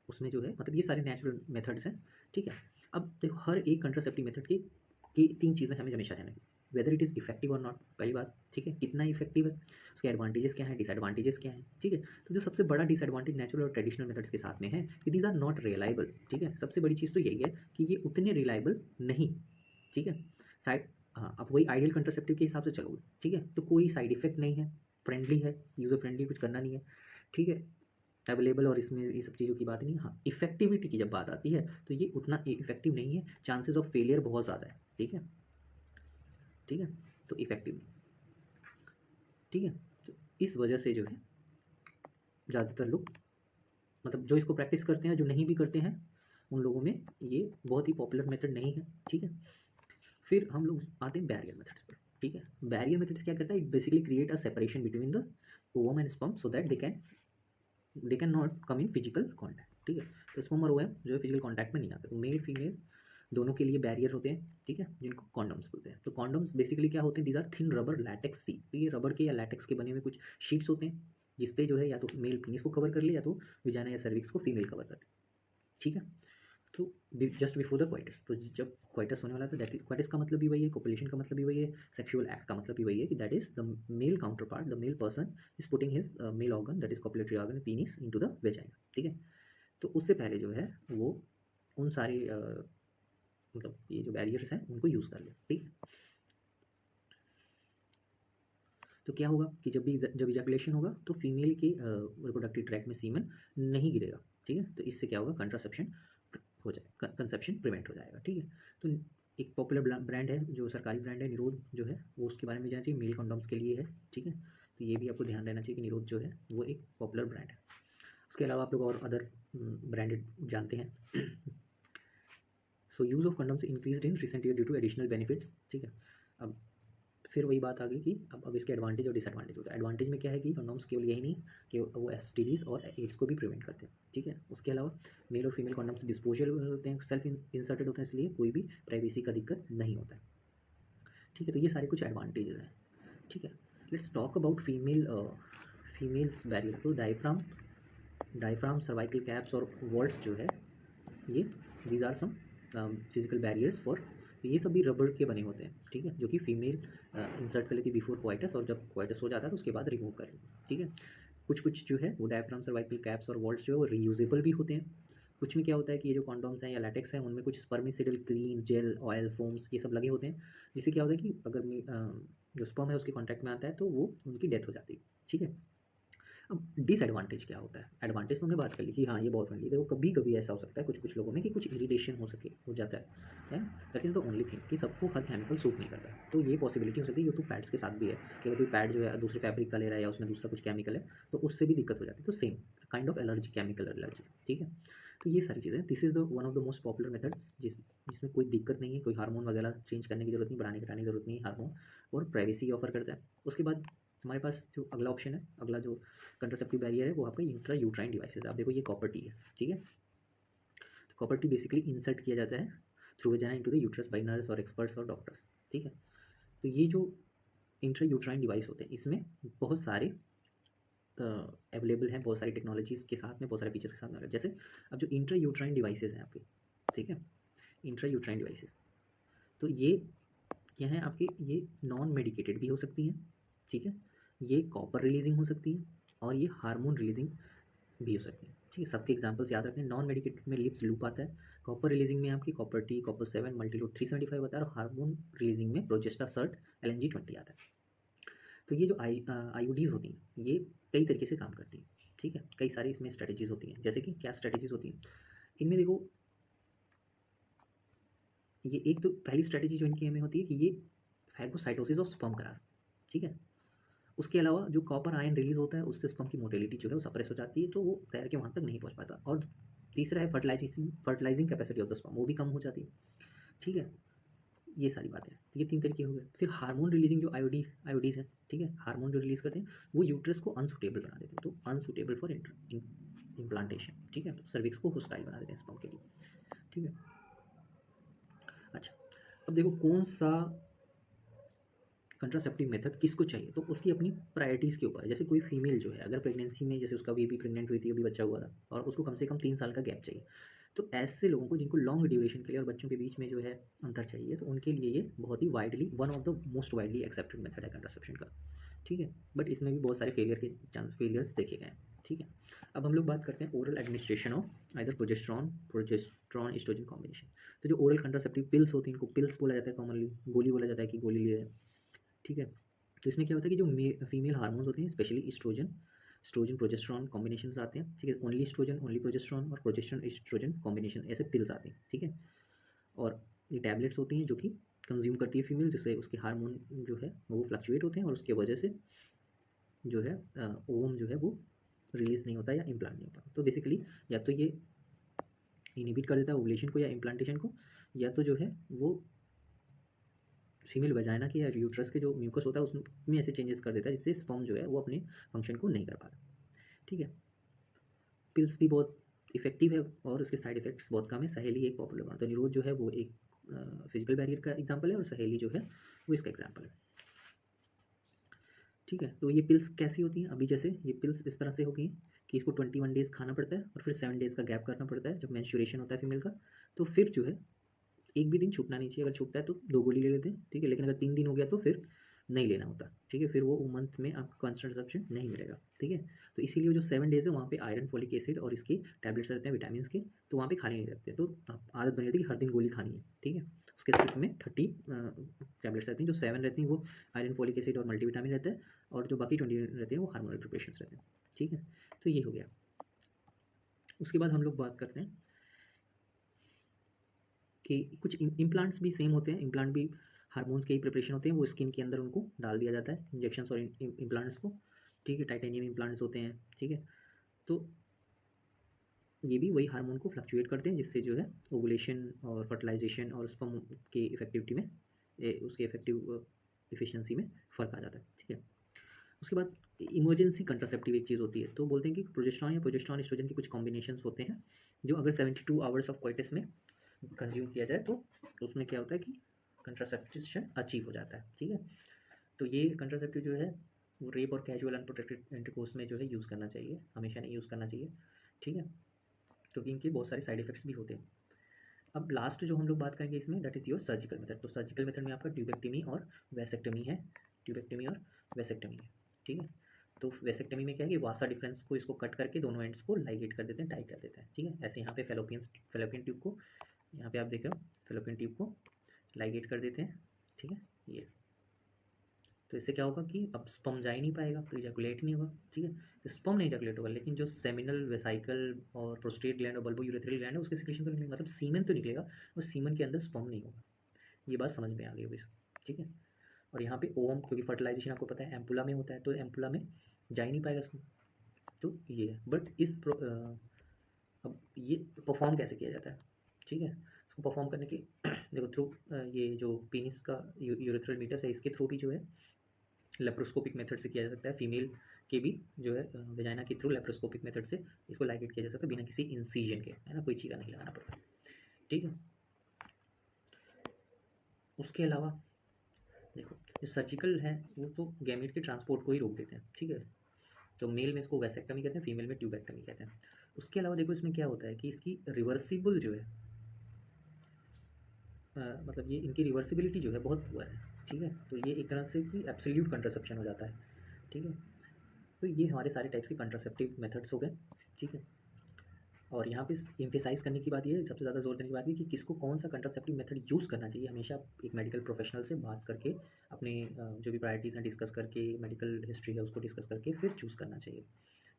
उसमें जो है मतलब ये सारे नेचुरल मेथड्स हैं, ठीक है। अब देखो हर एक कंट्रासेप्टिव मेथड की 3 चीज़ें हमें हमेशा ध्यान रखनी, वेदर इट इज़ इफेक्टिव और नॉट, पहली बात, ठीक है, कितना इफेक्टिव है, उसके एडवांटेजेस क्या हैं, डिसएडवांटेजेस क्या हैं, ठीक है। तो जो सबसे बड़ा डिसएडवांटेज नेचुरल और ट्रेडिशनल मेथड्स के साथ में है कि दीज आर नॉट रिलायबल, ठीक है। सबसे बड़ी चीज़ तो यही है कि ये उतने रिलायबल नहीं, ठीक है। साइड हाँ, अब वही आइडियल कंट्रासेप्टिव के हिसाब से चलोगे, ठीक है, तो कोई साइड इफेक्ट नहीं है, फ्रेंडली है, यूज़र फ्रेंडली, कुछ करना नहीं है, ठीक है, अवेलेबल, और इसमें ये सब चीज़ों की बात नहीं है। हाँ, इफ़ेक्टिविटी की जब बात आती है तो ये उतना इफ़ेक्टिव नहीं है, चांसेस ऑफ फेलियर बहुत ज़्यादा है, ठीक है, ठीक है। तो इफ़ेक्टिव नहीं, ठीक है। तो इस वजह से जो है ज़्यादातर लोग मतलब जो इसको प्रैक्टिस करते हैं, जो नहीं भी करते हैं, उन लोगों में ये बहुत ही पॉपुलर मेथड नहीं है, ठीक है। फिर हम लोग आते हैं बैरियर मेथड्स पर, ठीक है। बैरियर मेथड्स क्या करता है, it basically create a separation between the ovum and sperm so that they can not come in physical contact, ठीक है। तो स्पर्म और ओवम जो है फिजिकल कॉन्टैक्ट में नहीं आते, तो मेल फीमेल दोनों के लिए बैरियर होते हैं, ठीक है, जिनको कॉन्डम्स बोलते हैं। तो कॉन्डम्स बेसिकली क्या होते हैं, these are thin rubber latex सी, तो ये रबर के या लैटेक्स के बने हुए कुछ शीट्स होते हैं, जिसपे जो है या तो मेल पीनिस को कवर कर ले या तो विजाना या सर्विक्स को फीमेल कवर कर ले, ठीक है। तो जस्ट बिफोर द क्वाइटस, तो जब क्वाइटस होने वाला था, दैट क्वाइटस का मतलब भी वही है, कोपुलेशन का मतलब भी वही है, सेक्सुअल एक्ट का मतलब भी वही है कि that is the male counterpart, the male person is putting his male organ that is copulatory organ penis into the vagina, ठीक है। तो उससे पहले जो है वो उन सारे मतलब ये जो बैरियर्स हैं उनको यूज़ कर ले, ठीक है। तो क्या होगा कि जब इजैकुलेशन होगा तो फीमेल के रिप्रोडक्टिव ट्रैक में सीमन नहीं गिरेगा, ठीक है। तो इससे क्या होगा, कंट्रासेप्शन हो जाए, कंसेप्शन प्रिवेंट हो जाएगा, ठीक है। तो एक पॉपुलर ब्रांड है जो सरकारी ब्रांड है, निरोध जो है, वो उसके बारे में जानना चाहिए, मेल कंडोम्स के लिए है, ठीक है। तो ये भी आपको ध्यान रहना चाहिए कि निरोध जो है वो एक पॉपुलर ब्रांड है। उसके अलावा आप लोग और अदर ब्रांडेड जानते हैं। So use of condoms increase in recent year due to additional benefits, ठीक है। अब फिर वही बात आ गई कि अब इसके एडवांटेज और डिसएडवांटेज होता है। एडवांटेज में क्या है कि कंडोम्स केवल यही नहीं कि वो एसटीडीज और एड्स को भी प्रिवेंट करते हैं, ठीक है। उसके अलावा मेल और फीमेल कंडोम्स डिस्पोजेबल होते हैं, सेल्फ इंसर्टेड होते हैं, इसलिए कोई भी प्राइवेसी का दिक्कत नहीं होता है, ठीक है। तो ये सारे कुछ एडवांटेजेस हैं, ठीक है। Let's talk about females barrier. तो डायफ्राम सर्वाइकल कैप्स और वॉल्ट्स जो है ये these are some physical barriers for, ये सब भी रबड़ के बने होते हैं, ठीक है, जो कि फीमेल इंसर्ट कर लेती है बिफोर क्वाइटस, और जब क्वाइटस हो जाता है तो उसके बाद रिमूव कर लेती है, ठीक है। कुछ कुछ जो है वो डायफ्राम सर्वाइकल कैप्स और वॉल्ट्स जो है वो रीयूजेबल भी होते हैं। कुछ में क्या होता है कि ये जो कॉन्डोम्स हैं या लैटेक्स हैं उनमें कुछ स्पर्मिसिडल क्रीम, जेल, ऑयल, फोम्स ये सब लगे होते हैं, जिससे क्या होता है कि अगर जो स्पर्म है उसके कॉन्टैक्ट में आता है तो वो उनकी डेथ हो जाती है, ठीक है। अब डिसएडवांटेज क्या होता है, एडवांटेज तो हमने बात कर ली कि हाँ ये बहुत फ्रेंडली, देखो कभी कभी ऐसा हो सकता है कुछ कुछ लोगों में कि कुछ इरिटेशन हो जाता है, that is the only thing कि सबको हर केमिकल सूट नहीं करता है। तो ये पॉसिबिलिटी हो सकती है, ये तो पैड्स के साथ भी है कि अगर कोई पैड जो है दूसरे फैब्रिक का ले रहा है या उसमें दूसरा कुछ केमिकल है तो उससे भी दिक्कत हो जाती है, तो same kind of allergy, chemical allergy, ठीक है। तो ये सारी चीज़ें, this is the one of the most popular methods जिसमें कोई दिक्कत नहीं है, कोई हार्मोन वगैरह चेंज करने की जरूरत नहीं, बढ़ाने घटाने की जरूरत नहीं हार्मोन, और प्राइवेसी ऑफर करता है। उसके बाद हमारे पास जो अगला ऑप्शन है, अगला जो कंट्रासेप्टिव बैरियर है वो आपका इंट्रा यूट्राइन डिवाइसेस। आप देखो ये कॉपर टी है, ठीक है। तो कॉपर टी बेसिकली इंसर्ट किया जाता है through vagina into the uterus by nurse और एक्सपर्ट्स और डॉक्टर्स, ठीक है। तो ये जो इंट्रा यूट्राइन डिवाइस होते हैं इसमें बहुत सारे अवेलेबल हैं, बहुत सारी टेक्नोलॉजीज़ के साथ में, बहुत सारे फीचर्स के साथ में। जैसे अब जो इंट्रा यूट्राइन डिवाइसेज हैं आपके, ठीक है, इंट्रा यूट्राइन डिवाइसेज, तो ये क्या है आपके, ये नॉन मेडिकेटेड भी हो सकती हैं, ठीक है, ये कॉपर रिलीजिंग हो सकती है और ये हार्मोन रिलीजिंग भी हो सकती है, ठीक है। सबके एग्जांपल्स याद रखें, नॉन मेडिकेटेड में लिप्स लूप आता है, कॉपर रिलीजिंग में आपकी कॉपर टी, कॉपर 7, मल्टीलोड 375 आता है, और हार्मोन रिलीजिंग में प्रोजेस्टा सर्ट LNG 20 आता है। तो ये जो आईओडीज होती हैं ये कई तरीके से काम करती हैं, ठीक है, कई सारी इसमें स्ट्रेटजीज होती हैं। जैसे कि क्या स्ट्रेटजीज होती हैं इनमें, देखो ये एक तो पहली स्ट्रेटजी जो इनकी हमें होती है कि ये फैगोसाइटोसिस ऑफ स्पर्म करा, ठीक है। उसके अलावा जो कॉपर आयन रिलीज़ होता है उससे स्पर्म की मोटिलिटी जो है वो सप्रेस हो जाती है, तो वो तैर के वहाँ तक नहीं पहुँच पाता। और तीसरा है fertilising capacity of the sperm, वो भी कम हो जाती है। ठीक है, ये सारी बातें हैं। ये 3 तरीके हो गए। फिर हार्मोन रिलीजिंग जो आयोडीज़ हैं, ठीक है, हार्मोन जो रिलीज़ करते हैं वो यूट्रस को अनसुटेबल बना देते हैं, तो अनसुटेबल फॉर इम्प्लांटेशन, ठीक है, तो सर्विक्स को होस्टाइल बना देते हैं स्पर्म के लिए, ठीक है। अच्छा, अब देखो कौन सा कंट्रासेप्टिव मेथड किसको चाहिए, तो उसकी अपनी प्रायोरिटीज़ के ऊपर है। जैसे कोई फीमेल जो है अगर प्रेगनेंसी में, जैसे उसका बेबी प्रेग्नेंट हुई थी, अभी बच्चा हुआ था और उसको कम से कम 3 साल का गैप चाहिए, तो ऐसे लोगों को जिनको लॉन्ग ड्यूरेशन के लिए और बच्चों के बीच में जो है अंतर चाहिए, तो उनके लिए ये बहुत ही widely one of the most widely accepted method है कंट्रासेप्शन का, ठीक है। बट इसमें भी बहुत सारे फेलियर्स देखे गए हैं, ठीक है। अब हम लोग बात करते हैं oral administration of either progesterone estrogen combination. तो जो ओरल कंट्रासेप्टिव पिल्स होती हैं, इनको पिल्स बोला जाता है, कॉमनली गोली बोला जाता है कि गोली ले, ठीक है। तो इसमें क्या होता है कि जो फीमेल हार्मोन्स होते हैं, स्पेशली एस्ट्रोजन प्रोजेस्टेरॉन कॉम्बिनेशंस आते हैं, ठीक है। ओनली एस्ट्रोजन, ओनली प्रोजेस्टेरॉन और प्रोजेस्टेरॉन एस्ट्रोजन कॉम्बिनेशन, ऐसे पिल्स आते हैं, ठीक है। और ये टैबलेट्स होती हैं जो कि कंज्यूम करती है फीमेल, जिससे उसके हार्मोन जो है वो फ्लक्चुएट होते हैं और उसकी वजह से जो है ओवम जो है वो रिलीज नहीं होता या इम्प्लांट नहीं होता। तो बेसिकली या तो ये इनहिबिट कर देता है ओवुलेशन को या इम्प्लांटेशन को, या तो जो है वो फीमेल वजाइना के या यूट्रस के जो म्यूकस होता है उसमें ऐसे चेंजेस कर देता है जिससे स्पर्म जो है वो अपने फंक्शन को नहीं कर पाता, ठीक है। पिल्स भी बहुत इफेक्टिव है और उसके साइड इफेक्ट्स बहुत कम है। सहेली एक पॉपुलर वन, तो निरोध जो है वो एक फिजिकल बैरियर का एग्जाम्पल है और सहेली जो है वो इसका एग्जाम्पल है, ठीक है। तो ये पिल्स कैसी होती हैं, अभी जैसे ये पिल्स इस तरह से होगी कि इसको 21 डेज़ खाना पड़ता है और फिर 7 डेज़ का गैप करना पड़ता है जब मेंस्ट्रुएशन होता है फीमेल का, तो फिर जो है एक भी दिन छूटना नहीं चाहिए। अगर छूटता है तो 2 गोली ले लेते हैं, ठीक है। लेकिन अगर 3 दिन हो गया तो फिर नहीं लेना होता, ठीक है। फिर वो मंथ में आपको कंसंट्रेशन नहीं मिलेगा, ठीक है। तो इसीलिए जो 7 डेज़ है वहाँ पे आयरन, फोलिक एसिड और इसके टैबलेट्स रहते हैं विटामिन के, तो वहाँ पे खाने नहीं रहते, तो आदत बनी रहती है कि हर दिन गोली खानी है, ठीक है। उसके स्क्रिप्ट में 30 टैबलेट्स रहती हैं, जो 7 रहती हैं वो आयरन, फोलिक एसिड और मल्टीविटामिन रहता है, और जो बाकी 20 रहते हैं वो हार्मोनल प्रिपरेशंस रहते हैं, ठीक है। तो ये हो गया। उसके बाद हम लोग बात करते हैं कि कुछ इम्प्लांट्स भी सेम होते हैं। इम्प्लांट भी हार्मोन्स के ही प्रिपरेशन होते हैं, वो स्किन के अंदर उनको डाल दिया जाता है इंजेक्शंस और इम्प्लांट्स को, ठीक है। टाइटेनियम इम्प्लांट्स होते हैं, ठीक है। तो ये भी वही हार्मोन को फ्लक्चुएट करते हैं जिससे जो है ओवुलेशन और फर्टिलाइजेशन और स्पर्म की इफेक्टिविटी में उसके इफेक्टिव एफिशिएंसी में फ़र्क आ जाता है, ठीक है। उसके बाद इमरजेंसी कंट्रासेप्टिव एक चीज़ होती है, तो बोलते हैं कि प्रोजेस्टेरॉन या प्रोजेस्टेरॉन एस्ट्रोजन के कुछ कॉम्बिनेशंस होते हैं जो अगर 72 आवर्स ऑफ कोइटस में कंज्यूम किया जाए तो उसमें क्या होता है कि कंट्रासेप्शन अचीव हो जाता है, ठीक है। तो ये कंट्रासेप्टिव जो है वो रेप और कैजुअल अनप्रोटेक्टेड इंटरकोर्स में जो है यूज़ करना चाहिए, हमेशा नहीं यूज़ करना चाहिए, ठीक है, क्योंकि इनके बहुत सारे साइड इफेक्ट्स भी होते हैं। अब लास्ट जो हम लोग बात करेंगे इसमें, that is your surgical method. तो सर्जिकल मेथड में आपका ट्यूबेक्टमी और वैसेक्टमी है, ट्यूबेक्टमी और वैसेक्टमी है, ठीक है। तो वैसेक्टमी में क्या है कि वासा डिफरेंस को इसको कट करके दोनों एंड्स को लाइगेट कर देते हैं, टाइट कर देते हैं, ठीक है। ऐसे यहाँ पे फेलोपियन ट्यूब को, यहाँ पे आप देख रहे हो फेलोपियन ट्यूब को लाइगेट कर देते हैं, ठीक है। ये तो इससे क्या होगा कि अब स्पर्म जा ही नहीं पाएगा, तो इजैकुलेट नहीं होगा, ठीक है। तो स्पर्म नहीं इजैकुलेट होगा, लेकिन जो सेमिनल, वेसाइकल और प्रोस्टेट ग्लैंड और बल्बो यूरेथ्रल ग्लैंड है उसके सिक्रेशन तो निकलेगा, मतलब सीमेन तो निकलेगा, और सीमन के अंदर स्पर्म नहीं होगा। ये बात समझ में आ गई होगी, ठीक है। और यहाँ पे ओवम, क्योंकि फर्टिलाइजेशन आपको पता है एम्पुला में होता है, तो एम्पुला में जा ही नहीं पाएगा स्पर्म, तो ये है। बट अब ये परफॉर्म कैसे किया जाता है, ठीक है। इसको परफॉर्म करने के देखो थ्रू ये जो पेनिस का यूरेथ्रल मीटस है इसके थ्रू भी जो है लेप्रोस्कोपिक मेथड से किया जा सकता है। फीमेल के भी जो है वेजाइना के थ्रू लेप्रोस्कोपिक मेथड से इसको लाइगेट किया जा सकता है बिना किसी इंसीजन के, है ना, कोई चीरा नहीं लगाना पड़ता, ठीक है। उसके अलावा देखो जो सर्जिकल है वो तो गैमेट के ट्रांसपोर्ट को ही रोक देते हैं, ठीक है। तो मेल में इसको वैसेक्टमी कहते हैं, फीमेल में ट्यूबेक्टमी कहते हैं। उसके अलावा देखो इसमें क्या होता है कि इसकी रिवर्सिबल जो है मतलब ये इनकी रिवर्सिबिलिटी जो है बहुत पुअर है, ठीक है। तो ये एक तरह से कि एब्सोल्यूट कंट्रासेप्शन हो जाता है, ठीक है। तो ये हमारे सारे टाइप्स के कंट्रासेप्टिव मेथड्स हो गए, ठीक है। और यहाँ पे एम्फेसाइज़ करने की बात ये है, सबसे ज़्यादा जोर देने की बात ये कि किसको कौन सा कंट्रासेप्टिव मेथड यूज़ करना चाहिए, हमेशा एक मेडिकल प्रोफेशनल से बात करके अपने जो भी प्रायोरिटीज़ हैं डिस्कस करके, मेडिकल हिस्ट्री है उसको डिस्कस करके फिर चूज़ करना चाहिए,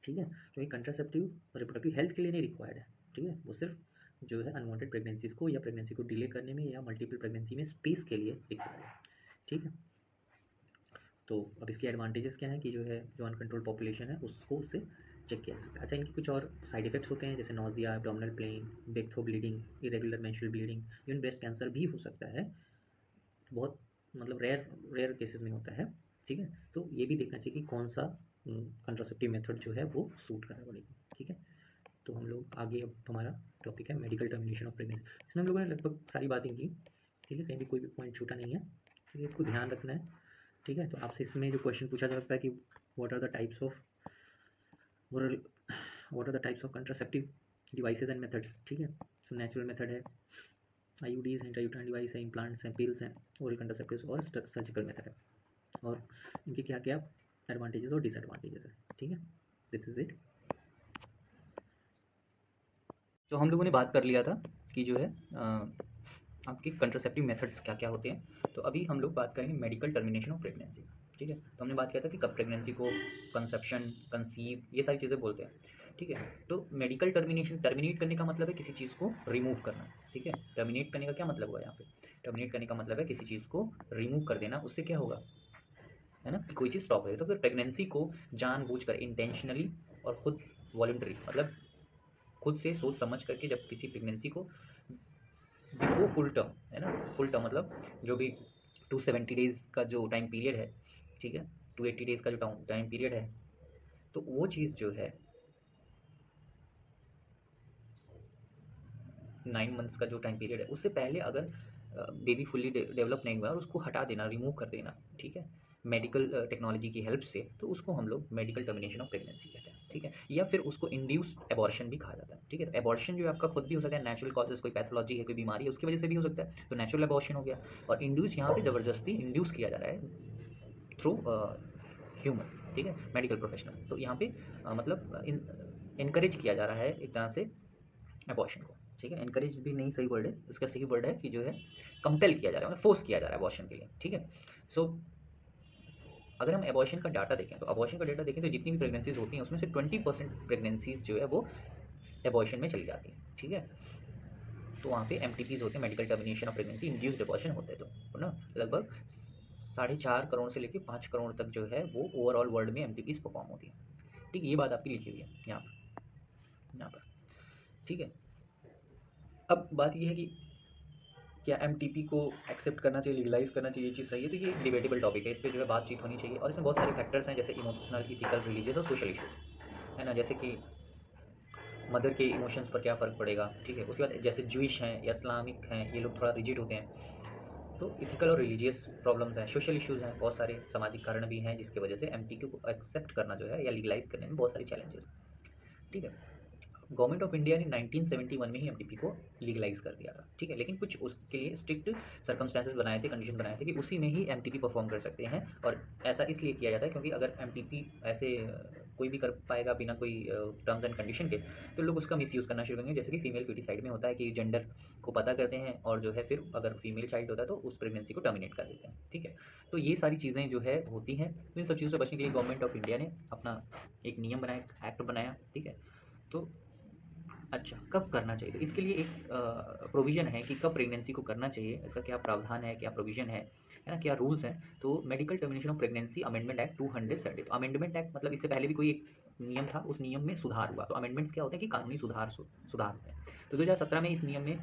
ठीक है। क्योंकि कंट्रासेप्टिव रिप्रोडक्टिव हेल्थ के लिए नहीं रिक्वायर्ड है, ठीक है। वो सिर्फ जो है अनवांटेड प्रेगनेंसीज़ को या प्रेगनेंसी को डिले करने में या मल्टीपल प्रेगनेंसी में स्पेस के लिए रिक्वायर्ड है, ठीक है। तो अब इसके एडवांटेजेस क्या हैं कि जो है जो अनकंट्रोल पॉपुलेशन है उसको उससे चेक किया जा सकता है। अच्छा, इनके कुछ और साइड इफेक्ट्स होते हैं जैसे nausea, abdominal pain, breakthrough bleeding, irregular menstrual bleeding, even breast cancer भी हो सकता है। बहुत मतलब रेयर रेयर केसेस में होता है, ठीक है। तो ये भी देखना चाहिए कि कौन सा कंट्रासेप्टिव मेथड जो है वो सूट कर रहा है बॉडी को, ठीक है। तो हम लोग आगे, अब हमारा टॉपिक है मेडिकल टर्मिनेशन ऑफ प्रेगनेंसी। इसमें हम लोगों ने लगभग सारी बातें की, ठीक है, कहीं भी कोई भी पॉइंट छूटा नहीं है, ठीक है, इसको ध्यान रखना है, ठीक है। तो आपसे इसमें जो क्वेश्चन पूछा जा सकता है कि what are the types of what are the types of contraceptive devices and methods, ठीक है। सो नेचुरल मेथड है, आईयूडीज, इंट्रायूट्राइन डिवाइस है, इम्प्लांट्स हैं, पिल्स हैं, ओरल कंट्रासेप्टिव्स और सर्जिकल मेथड है, और इनके क्या क्या एडवांटेजेस और डिसएडवांटेजेस है, ठीक है। This is it. तो हम लोगों ने बात कर लिया था कि जो है आपके कंट्रासेप्टिव मेथड्स क्या क्या होते हैं। तो अभी हम लोग बात करेंगे मेडिकल टर्मिनेशन ऑफ प्रेगनेंसी, ठीक है। तो हमने बात किया था कि कब प्रेगनेंसी को कंसेप्शन, कंसीव, ये सारी चीज़ें बोलते हैं, ठीक है। तो मेडिकल टर्मिनेशन, टर्मिनेट करने का मतलब है किसी चीज़ को रिमूव करना, ठीक है। टर्मिनेट करने का क्या मतलब हुआ यहाँ पे? टर्मिनेट करने का मतलब है किसी चीज़ को रिमूव कर देना, उससे क्या होगा, है ना, कि कोई चीज़ स्टॉप है। तो फिर प्रेगनेंसी को जानबूझकर, इंटेंशनली और खुद वॉलंटरी, मतलब खुद से सोच समझ करके जब किसी प्रेगनेंसी को बिफोर फुल टर्म, है ना, फुल टर्म मतलब जो भी 270 डेज़ का जो टाइम पीरियड है, ठीक है, 280 डेज़ का जो टाइम पीरियड है, तो वो चीज़ जो है 9 मंथ्स का जो टाइम पीरियड है, उससे पहले अगर बेबी फुल्ली डेवलप नहीं हुआ और उसको हटा देना, रिमूव कर देना, ठीक है, मेडिकल टेक्नोलॉजी की हेल्प से, तो उसको हम लोग मेडिकल टर्मिनेशन ऑफ प्रेगनेंसी कहते हैं, ठीक है। या फिर उसको इंड्यूस्ड एबॉर्शन भी कहा जाता है, ठीक है। तो एबॉर्शन जो है आपका खुद भी हो सकता है, नेचुरल कॉजेज, कोई पैथोलॉजी है, कोई बीमारी है, उसकी वजह से भी हो सकता है, तो नेचुरल एबॉर्शन हो गया। और इंड्यूस यहाँ पे ज़बरदस्ती इंड्यूस किया जा रहा है थ्रू ह्यूमन, ठीक है, मेडिकल प्रोफेशनल। तो यहाँ पे मतलब इनकरेज किया जा रहा है एक तरह से एबॉर्शन को, ठीक है। एनकरेज भी नहीं सही वर्ड है, इसका सही वर्ड है कि जो है कंपेल किया जा रहा है, मतलब फोर्स किया जा रहा है एबॉर्शन के लिए, ठीक है। सो अगर हम एबॉर्शन का डाटा देखें, तो एबॉर्शन का डाटा देखें तो जितनी भी प्रेगनेंसीज होती हैं उसमें से 20% प्रेगनेंसीज जो है वो एबॉर्शन में चली जाती हैं, ठीक है। तो वहाँ पे एमटीपीज होते हैं, medical termination of pregnancy induced abortion होते हैं, तो ना लगभग 4.5 करोड़ से लेकर 5 करोड़ तक जो है वो ओवरऑल वर्ल्ड में एमटीपीज परफॉर्म होती है, ठीक है। ये बात आपकी लिखी हुई है यहाँ पर, ठीक है। अब बात ये है कि क्या एमटीपी को एक्सेप्ट करना चाहिए, लीगलाइज करना चाहिए, ये चीज़ सही है? तो ये डिबेटेबल टॉपिक है, इस पे जो है बातचीत होनी चाहिए। और इसमें बहुत सारे फैक्टर्स हैं जैसे इमोशनल, इथिकल, रिलीजियस और सोशल इशूज़, है ना, जैसे कि मदर के इमोशंस पर क्या फ़र्क पड़ेगा, ठीक है। उसके बाद जैसे ज्यूइश हैं या इस्लामिक हैं, ये लोग थोड़ा रिजिड होते हैं, तो इथिकल और रिलीजियस प्रॉब्लम्स हैं, सोशल इश्यूज़ हैं, बहुत सारे सामाजिक कारण भी हैं जिसकी वजह से एमटीक्यू को एक्सेप्ट करना जो है या लीगलाइज करने में बहुत सारे चैलेंजेस, ठीक है। गवर्नमेंट ऑफ इंडिया ने 1971 में ही एमटीपी को लीगलाइज कर दिया था, ठीक है। लेकिन कुछ उसके लिए स्ट्रिक्ट सर्कमस्टेंसेस बनाए थे, कंडीशन बनाए थे कि उसी में ही एमटीपी परफॉर्म कर सकते हैं। और ऐसा इसलिए किया जाता है क्योंकि अगर एमटीपी ऐसे कोई भी कर पाएगा बिना कोई टर्म्स एंड कंडीशन के, तो लोग उसका मिसयूज़ करना शुरू करेंगे। जैसे कि फीमेल फीटिसाइड में होता है कि जेंडर को पता करते हैं और जो है फिर अगर फीमेल चाइल्ड होता है तो उस प्रेगनेंसी को टर्मिनेट कर देते हैं, ठीक है। तो ये सारी चीज़ें जो है होती हैं, तो इन सब चीज़ों से बचने के लिए गवर्नमेंट ऑफ इंडिया ने अपना एक नियम बनाया, एक्ट बनाया, ठीक है। तो अच्छा, कब करना चाहिए? तो इसके लिए एक प्रोविज़न है कि कब प्रेगनेंसी को करना चाहिए, इसका क्या प्रावधान है, क्या प्रोविज़न है ना, क्या रूल्स हैं। तो medical termination of pregnancy amendment act 270, तो अमेंडमेंट एक्ट मतलब इससे पहले भी कोई एक नियम था, उस नियम में सुधार हुआ। तो अमेंडमेंट्स क्या होते हैं कि कानूनी सुधार होते हैं। तो 2017 में इस नियम में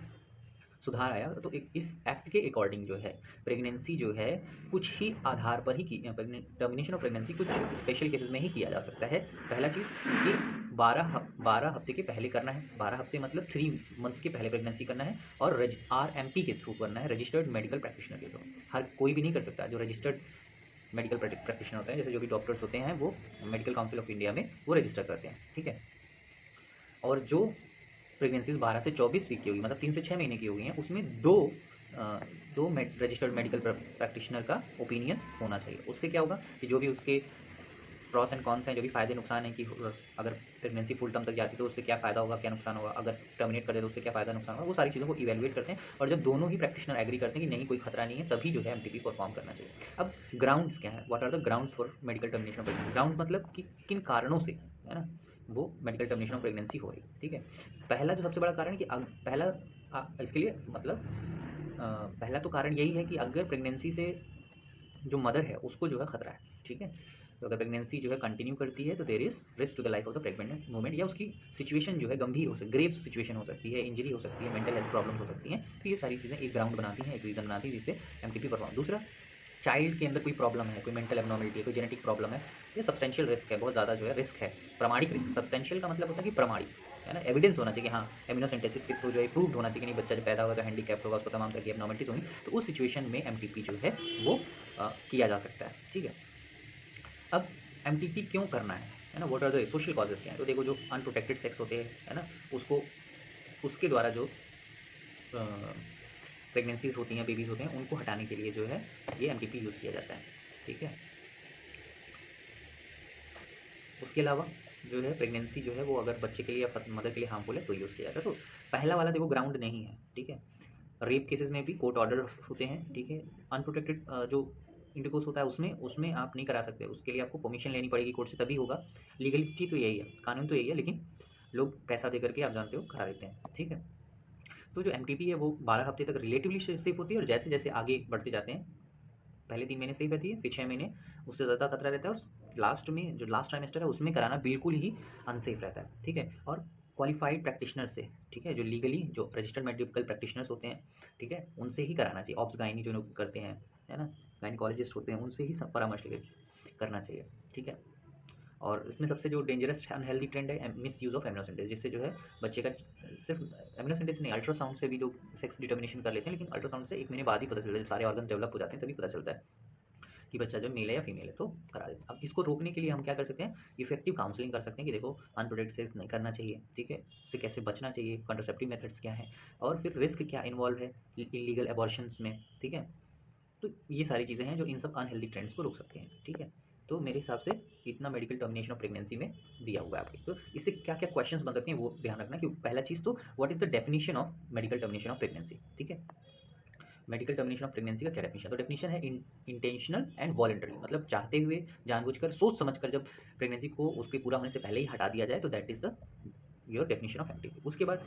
सुधार आया, तो इस एक्ट के अकॉर्डिंग जो है प्रेगनेंसी जो है कुछ ही आधार पर ही की, टर्मिनेशन ऑफ प्रेगनेंसी कुछ स्पेशल केसेस में ही किया जा सकता है। पहला चीज़ कि 12 हफ्ते के पहले करना है, 12 हफ्ते मतलब 3 मंथ्स के पहले प्रेगनेंसी करना है, और RMP के थ्रू करना है, रजिस्टर्ड मेडिकल प्रैक्टिशनर के थ्रू। हर कोई भी नहीं कर सकता, जो रजिस्टर्ड मेडिकल प्रैक्टिशनर होते हैं, जैसे जो भी डॉक्टर्स होते हैं वो मेडिकल काउंसिल ऑफ इंडिया में वो रजिस्टर करते हैं, ठीक है। और जो प्रेगनेंसीज 12 से 24 वीक की होगी, मतलब 3 से 6 महीने की हो गई हैं, उसमें दो रजिस्टर्ड मेडिकल प्रैक्टिशनर का ओपिनियन होना चाहिए। उससे क्या होगा कि जो भी उसके प्रॉस एंड कॉन्स हैं, जो भी फ़ायदे नुकसान हैं कि अगर प्रेगनेंसी फुल टर्म तक जाती है तो उससे क्या फ़ायदा होगा, क्या नुकसान होगा, अगर टर्मिनेट कर दे तो उससे क्या फ़ायदा नुकसान होगा, वो सारी चीज़ों को इवैल्यूएट करते हैं। और जब दोनों ही प्रैक्टिशनर एग्री करते हैं कि नहीं कोई खतरा नहीं है, तभी जो है एमटीपी परफॉर्म करना चाहिए। अब ग्राउंड्स क्या है, what are the grounds for medical termination of pregnancy? Grounds मतलब कि किन कारणों से, है ना, वो मेडिकल टर्मिनेशन ऑफ प्रेगनेंसी हो रही, ठीक है। पहला जो सबसे बड़ा कारण कि इसके लिए मतलब पहला तो कारण यही है कि अगर प्रेगनेंसी से जो मदर है उसको जो है खतरा है, ठीक है। तो अगर प्रेगनेंसी जो है कंटिन्यू करती है तो there is risk to the life of the pregnant women, या उसकी सिचुएशन जो है गंभीर हो सकती, ग्रेव सिचुएशन हो सकती है, इंजरी हो सकती है, मेंटल हेल्थ प्रॉब्लम्स हो सकती हैं। तो ये सारी चीज़ें एक ग्राउंड बनाती हैं, एक रीज़न बनाती है जिससे एमटीपी परफॉर्म। दूसरा, चाइल्ड के अंदर कोई प्रॉब्लम है, कोई मेंटल एबनॉर्मलिटी है, कोई जेनेटिक प्रॉब्लम है, ये सब्सटेंशियल रिस्क है, बहुत ज़्यादा जो है रिस्क है, प्रमाणिक रिस्क। सब्सटेंशियल का मतलब होता है कि प्रमाणिक, है ना, एविडेंस होना चाहिए कि हाँ एमिनोसेंटेसिस के थ्रू जो है प्रूव्ड होना चाहिए कि नहीं बच्चा जब पैदा होगा तो हैंडीकैप्ड होगा, उसको तमाम तरह की एबनॉर्मलिटीज होंगी, तो उस सिचुएशन में एमटीपी जो है वो किया जा सकता है। ठीक है। अब एमटीपी क्यों करना है ना, what are the social causes क्या है। तो देखो, जो अनप्रोटेक्टेड सेक्स होते हैं, है ना, उसको उसके द्वारा जो प्रेगनेंसीज होती हैं, बेबीज़ होते हैं, उनको हटाने के लिए जो है ये एमटीपी यूज़ किया जाता है। ठीक है। उसके अलावा जो है प्रेगनेंसी जो है वो अगर बच्चे के लिए या मदर के लिए हार्मफुल है तो यूज़ किया जाता है। तो पहला वाला देखो ग्राउंड नहीं है। ठीक है। रेप केसेस में भी कोर्ट ऑर्डर होते हैं। ठीक है। अनप्रोटेक्टेड जो इंटरकोर्स होता है उसमें उसमें आप नहीं करा सकते, उसके लिए आपको परमिशन लेनी पड़ेगी कोर्ट से, तभी होगा। लीगलिटी तो यही है, कानून तो यही है, लेकिन लोग पैसा दे करके आप जानते हो करा देते हैं। ठीक है। तो जो एमटीपी है वो 12 हफ्ते तक रिलेटिवली सेफ होती है, और जैसे जैसे आगे बढ़ते जाते हैं, पहले 3 महीने सेफ रहती है, फिर 6 महीने उससे ज़्यादा खतरा रहता है, और लास्ट में जो लास्ट ट्राइमेस्टर है उसमें कराना बिल्कुल ही अनसेफ रहता है। ठीक है। और क्वालिफाइड प्रैक्टिशनर से, ठीक है, जो लीगली जो रजिस्टर्ड मेडिकल प्रैक्टिशनर्स होते हैं, ठीक है, उनसे ही कराना चाहिए। ऑब्स गायनी जो लोग करते हैं, है ना, गायनिकोलॉजिस्ट होते हैं, उनसे ही सब परामर्श लेकर करना चाहिए। ठीक है। और इसमें सबसे जो डेंजरस अनहेल्दी ट्रेंड है मिस यूज़ ऑफ एमिनोसेंटेज, जिससे जो है बच्चे का सिर्फ एमिनोसेंटेज नहीं, अल्ट्रासाउंड से भी लोग सेक्स डिटर्मिनेशन कर लेते हैं, लेकिन अल्ट्रासाउंड से 1 महीने बाद ही पता चलता है, जब सारे ऑर्गन डेवलप हो जाते हैं तभी पता चलता है कि बच्चा जो मेल है या फीमेल है, तो करा देते हैं। अब इसको रोकने के लिए हम क्या कर सकते हैं, इफेक्टिव काउंसलिंग कर सकते हैं कि देखो अनप्रोटेक्टेड सेक्स नहीं करना चाहिए। ठीक है। उससे कैसे बचना चाहिए, कंट्रासेप्टिव मेथड्स क्या हैं, और फिर रिस्क क्या इन्वॉल्व है इलीगल एबॉर्शंस में। ठीक है। तो ये सारी चीज़ें हैं जो इन सब अनहेल्दी ट्रेंड्स को रोक सकते हैं। ठीक है। तो मेरे हिसाब से इतना मेडिकल टर्मिनेशन ऑफ प्रेगनेंसी में दिया हुआ है आपके। तो इससे क्या क्या क्वेश्चंस बन सकते हैं वो ध्यान रखना कि पहला चीज़ तो what is the definition of medical termination of pregnancy. ठीक है। मेडिकल टर्मिनेशन ऑफ प्रेगनेंसी का क्या डेफिनेशन, तो डेफिनेशन है इंटेंशनल एंड वॉलंटरी, मतलब चाहते हुए, जानबूझकर, सोच समझकर जब प्रेगनेंसी को उसके पूरा होने से पहले ही हटा दिया जाए, तो that is the your definition of MTP. उसके बाद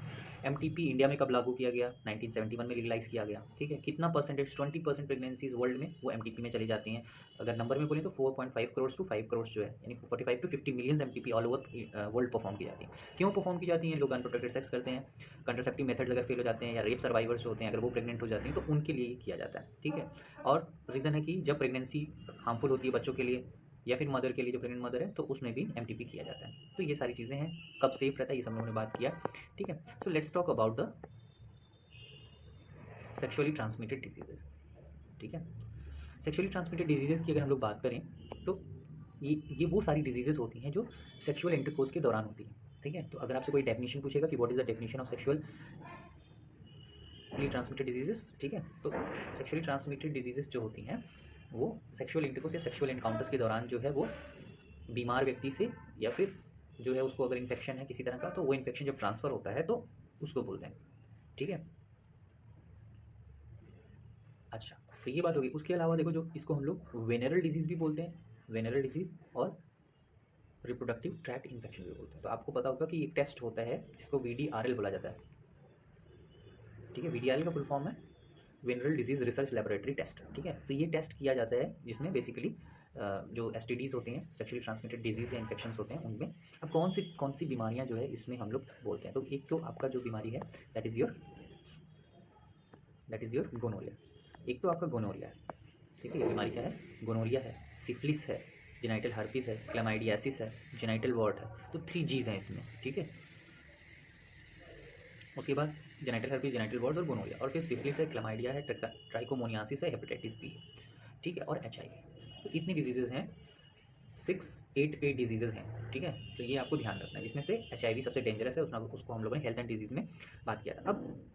एमटीपी इंडिया में कब लागू किया गया, 1971 में लीगलाइज किया गया। ठीक है। कितना परसेंटेज, 20% प्रेगनेंसीज वर्ल्ड में वो एमटीपी में चली जाती हैं। अगर नंबर में बोले तो 4.5 करोड़ टू 5 करोड़ जो है, यानी 45 to 50 million MTP all over world perform की जाती है। क्यों परफॉर्म की जाती हैं, लोग अनप्रोटेक्टेड सेक्स करते हैं, कंट्रासेप्टिव मेथड्स अगर फेल हो जाते हैं, या रेप सर्वाइवर्स होते हैं अगर वो प्रेग्नेंट हो जाती हैं, तो उनके लिए किया जाता है। ठीक है। और रीज़न है कि जब प्रेगनेंसी हार्मफुल होती है बच्चों के लिए या फिर मदर के लिए, जो प्रेग्नेंट मदर है, तो उसमें भी एमटीपी किया जाता है। तो ये सारी चीज़ें हैं, कब सेफ रहता है ये सब लोगों ने बात किया। ठीक है। So let's talk about the sexually transmitted diseases. ठीक है। सेक्सुअली ट्रांसमिटेड डिजीजेज की अगर हम लोग बात करें तो ये वो सारी डिजीजेज होती हैं जो सेक्सुअल इंटरकोर्स के दौरान होती हैं। ठीक है। तो अगर आपसे कोई डेफिनेशन पूछेगा कि what is the definition of sexually transmitted diseases, ठीक है, तो सेक्सुअली ट्रांसमिटेड डिजीजेस जो होती हैं वो सेक्सुअल इंटरकोर्स या सेक्सुअल एनकाउंटर्स के दौरान जो है वो बीमार व्यक्ति से, या फिर जो है उसको अगर इन्फेक्शन है किसी तरह का, तो वो इन्फेक्शन जब ट्रांसफ़र होता है तो उसको बोलते हैं। ठीक है। अच्छा, तो ये बात होगी। उसके अलावा देखो, जो इसको हम लोग वेनरल डिजीज़ भी बोलते हैं, वेनरल डिजीज़, और रिप्रोडक्टिव ट्रैक्ट इन्फेक्शन भी बोलते हैं। तो आपको पता होगा कि एक टेस्ट होता है जिसको वीडीआरएल बोला जाता है। ठीक है। वीडीआरएल का फुल फॉर्म है venereal disease research laboratory test. ठीक है। तो ये टेस्ट किया जाता है जिसमें बेसिकली जो एसटीडीज़ होती हैं, सेक्सुअली ट्रांसमिटेड डिजीज़ या इन्फेक्शंस होते हैं, उनमें अब कौन सी बीमारियां जो है इसमें हम लोग बोलते हैं। तो एक तो आपका जो बीमारी है दैट इज़ योर गोनोरिया। एक तो आपका गोनोरिया है। ठीक है। ये बीमारी क्या है, गोनोरिया है, सिफिलिस है, जेनाइटल हर्पीस है, क्लैमाइडियासिस है, जेनाइटल वॉर्ट है। तो 3 G's हैं इसमें। ठीक है। उसके बाद जेनाइटल हर्पीस, जेनाइटल वॉर्ड और गोनोरिया, और फिर सिफिलिस है, क्लैमाइडिया है, ट्राइकोमोनियासिस है, हेपेटाइटिस बी है। ठीक है। और एचआईवी। तो इतनी डिजीजेज हैं, 6-8 डिजीजेज हैं। ठीक है। तो ये आपको ध्यान रखना है, जिसमें से एचआईवी सबसे डेंजरस है, उसको हम लोगों ने हेल्थ एंड डिजीज़ में बात किया था। अब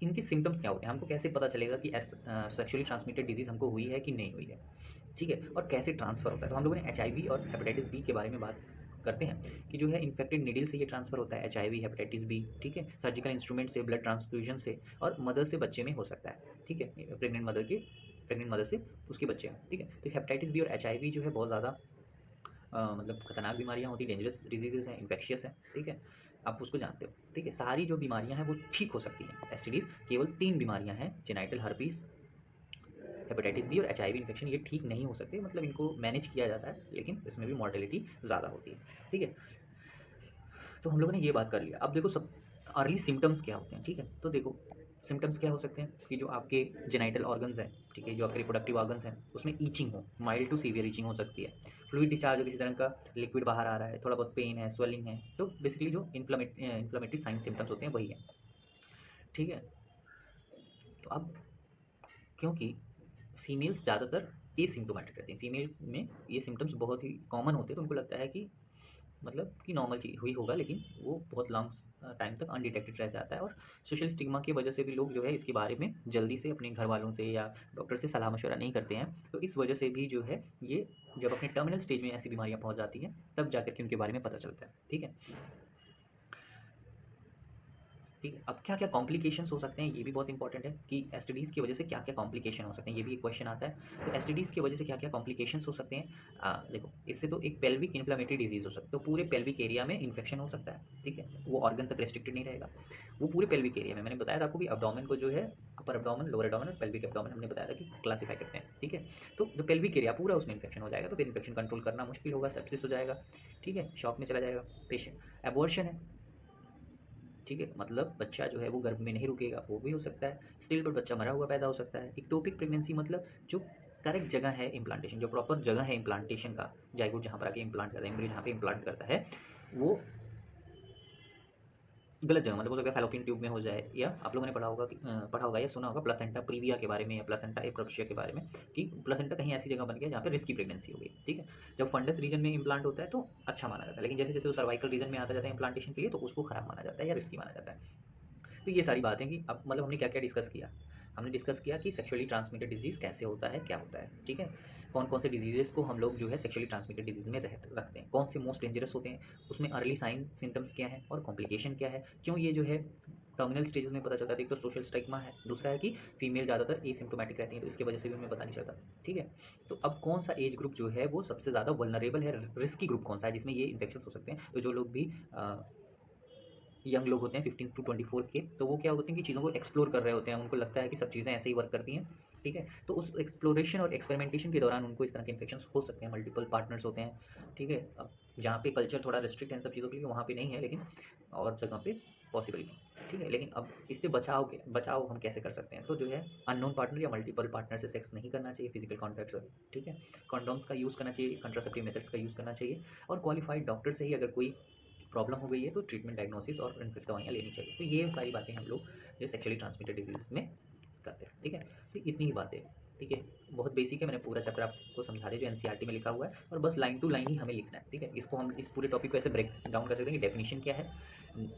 इनके सिम्टम्स क्या होते हैं, हमको कैसे पता चलेगा कि सेक्सुअली ट्रांसमिटेड डिजीज़ हमको हुई है कि नहीं हुई है। ठीक है। और कैसे ट्रांसफ़र होता है, तो हम लोगों ने एचआईवी और हेपेटाइटिस बी के बारे में बात करते हैं कि जो है इन्फेक्टेड निडल से ये ट्रांसफ़र होता है, एचआईवी, हेपेटाइटिस बी। ठीक है। सर्जिकल इंस्ट्रूमेंट से, ब्लड ट्रांसफ्यूजन से, और मदर से बच्चे में हो सकता है। ठीक है। प्रेग्नेंट मदर से उसके बच्चे में। ठीक है। तो हेपेटाइटिस बी और एचआईवी जो है बहुत ज़्यादा मतलब खतरनाक बीमारियाँ होती हैं, डेंजरस डिजीज़ेज़ हैं, इन्फेक्शियस हैं। ठीक है। आप उसको जानते हो। ठीक है। सारी जो बीमारियाँ हैं वो ठीक हो सकती हैं। एसटीडीज़ केवल 3 बीमारियाँ हैं, जेनाइटल हर्पीस, हेपेटाइटिस बी और एचआईवी इन्फेक्शन ये ठीक नहीं हो सकते, मतलब इनको मैनेज किया जाता है, लेकिन इसमें भी मॉर्टेलिटी ज़्यादा होती है। ठीक है, तो हम लोगों ने ये बात कर लिया। अब देखो सब अर्ली सिम्टम्स क्या होते हैं। ठीक है, तो देखो सिम्टम्स क्या हो सकते हैं कि जो आपके जेनाइटल ऑर्गन्स हैं, ठीक है, जो आपके रिप्रोडक्टिव ऑर्गन्स हैं, उसमें ईचिंग हो, माइल्ड टू सीवियर ईचिंग हो सकती है, फ्लूइड डिस्चार्ज हो, किसी तरह का लिक्विड बाहर आ रहा है, थोड़ा बहुत पेन है, स्वेलिंग है, तो बेसिकली जो इन्फ्लेमेटरी साइन सिम्टम्स होते हैं वही है। ठीक है, तो अब क्योंकि फीमेल्स ज़्यादातर एसिम्प्टोमेटिक रहती हैं, फीमेल में ये सिम्टम्स बहुत ही कॉमन होते हैं, तो उनको लगता है कि मतलब कि नॉर्मल चीज़ हुई होगा, लेकिन वो बहुत लॉन्ग टाइम तक अनडिटेक्टेड रह जाता है। और सोशल स्टिग्मा की वजह से भी लोग जो है इसके बारे में जल्दी से अपने घर वालों से या डॉक्टर से सलाह मशवरा नहीं करते हैं, तो इस वजह से भी जो है ये जब अपने टर्मिनल स्टेज में ऐसी बीमारियां पहुंच जाती हैं तब जाकर के उनके बारे में पता चलता है। ठीक है, ठीक है, अब क्या क्या कॉम्प्लिकेशंस हो सकते हैं ये भी बहुत इंपॉर्टेंट है कि एसटीडीज़ की वजह से क्या क्या कॉम्प्लिकेशन हो सकते हैं, ये भी एक क्वेश्चन आता है। तो एसटीडीज़ की वजह से क्या क्या कॉम्प्लिकेशंस हो सकते हैं। देखो इससे तो एक पेल्विक इन्फ्लेमेटरी डिजीज़ हो सकता है, तो पूरे पेल्विक एरिया में इन्फेक्शन हो सकता है। ठीक है, वो ऑर्गन तक रेस्ट्रिक्टेड नहीं रहेगा, वो पूरे पेल्विक एरिया में। मैंने बताया था आपको कि अब्डोमेन को जो है अपर अब्डोमेन, लोअर अब्डोमेन और पेल्विक अब्डोमेन हमने बताया था कि क्लासीफाई करते हैं। ठीक है, तो जो पेल्विक एरिया पूरा उसमें इन्फेक्शन हो जाएगा, तो फिर इन्फेक्शन कंट्रोल करना मुश्किल होगा, सेप्सिस हो जाएगा। ठीक है, शॉक में चला जाएगा पेशेंट। एबॉर्शन है, ठीक है, मतलब बच्चा जो है वो गर्भ में नहीं रुकेगा, वो भी हो सकता है। स्टिल बट बच्चा मरा हुआ पैदा हो सकता है। इक्टोपिक प्रेगनेंसी मतलब जो करेक्ट जगह है इम्प्लांटेशन, जो प्रॉपर जगह है इम्प्लांटेशन का, जाइगोट जहाँ पर आके इम्प्लांट करता है, एम्ब्रियो जहाँ पे इम्प्लांट करता है, वो गलत जगह, मतलब हो सकता है फैलोपियन ट्यूब में हो जाए, या आप लोगों ने पढ़ा होगा या सुना होगा प्लासेंटा प्रीविया के बारे में या प्लासेंटा एप्रोप्रिया के बारे में, कि प्लासेंटा कहीं ऐसी जगह बन गया जहाँ पे रिस्की प्रेगनेंसी हो गई। ठीक है, जब फंडस रीजन में इम्प्लांट होता है तो अच्छा माना जाता है, लेकिन जैसे जैसे वो सर्वाइकल रीजन में आता जाता है इम्प्लांटेशन के लिए, तो उसको खराब माना जाता है या रिस्की माना जाता है। तो ये सारी बातें कि अब मतलब हमने क्या क्या डिस्कस किया। हमने डिस्कस किया कि सेक्सुअली ट्रांसमिटेड डिजीज़ कैसे होता है, क्या होता है। ठीक है, कौन कौन से डिजीज़ को हम लोग जो है सेक्सुअली ट्रांसमिटेड डिजीज़ में रखते हैं, कौन से मोस्ट डेंजरस होते हैं, उसमें अर्ली साइन सिम्टम्स क्या है और कॉम्प्लिकेशन क्या है, क्यों ये जो है टर्मिनल स्टेजेस में पता चलता है। एक तो सोशल स्टिग्मा है, दूसरा है कि फीमेल ज़्यादातर एसिम्प्टोमेटिक रहती है, तो इसकी वजह से भी हमें पता नहीं चलता। ठीक है, तो अब कौन सा एज ग्रुप जो है वो सबसे ज़्यादा वल्नरेबल है, रिस्की ग्रुप कौन सा है जिसमें ये इन्फेक्शन हो सकते हैं। तो जो लोग भी यंग लोग होते हैं 15 टू 24 के, तो वो क्या होते हैं कि चीज़ों को एक्सप्लोर कर रहे होते हैं, उनको लगता है कि सब चीज़ें ऐसे ही वर्क करती हैं। ठीक है, तो उस एक्सप्लोरेशन और एक्सपेरिमेंटेशन के दौरान उनको इस तरह के इन्फेक्शन हो सकते हैं, मल्टीपल पार्टनर्स होते हैं। ठीक है, अब जहाँ पे कल्चर थोड़ा रिस्ट्रिक्ट है इन सब चीज़ों के लिए, वहाँ पे नहीं है, लेकिन और जगह पे पॉसिबल है। ठीक है, लेकिन अब इससे बचाव हम कैसे कर सकते हैं, तो जो है अननोन पार्टनर या मल्टीपल पार्टनर से सेक्स नहीं करना चाहिए, फिजिकल कॉन्टैक्ट से। ठीक है, कॉन्डोम्स का यूज़ करना चाहिए, कंट्रासेप्टिव मेथड्स का यूज़ करना चाहिए, और क्वालिफाइड डॉक्टर से ही अगर कोई प्रॉब्लम हो गई है तो ट्रीटमेंट डायग्नोसिस और इनफेक्ट दवाइयाँ लेनी चाहिए। तो ये सारी बातें हम लोग ये सेक्सुअली ट्रांसमिटेड डिजीज़ में करते हैं। ठीक है, तो इतनी ही बातें। ठीक है, बहुत बेसिक है, मैंने पूरा चैप्टर आपको समझा दिया जो एनसीईआरटी में लिखा हुआ है, और बस लाइन टू लाइन ही हमें लिखना है। ठीक है, इसको हम इस पूरे टॉपिक को ऐसे ब्रेक डाउन कर सकते हैं कि डेफिनेशन क्या है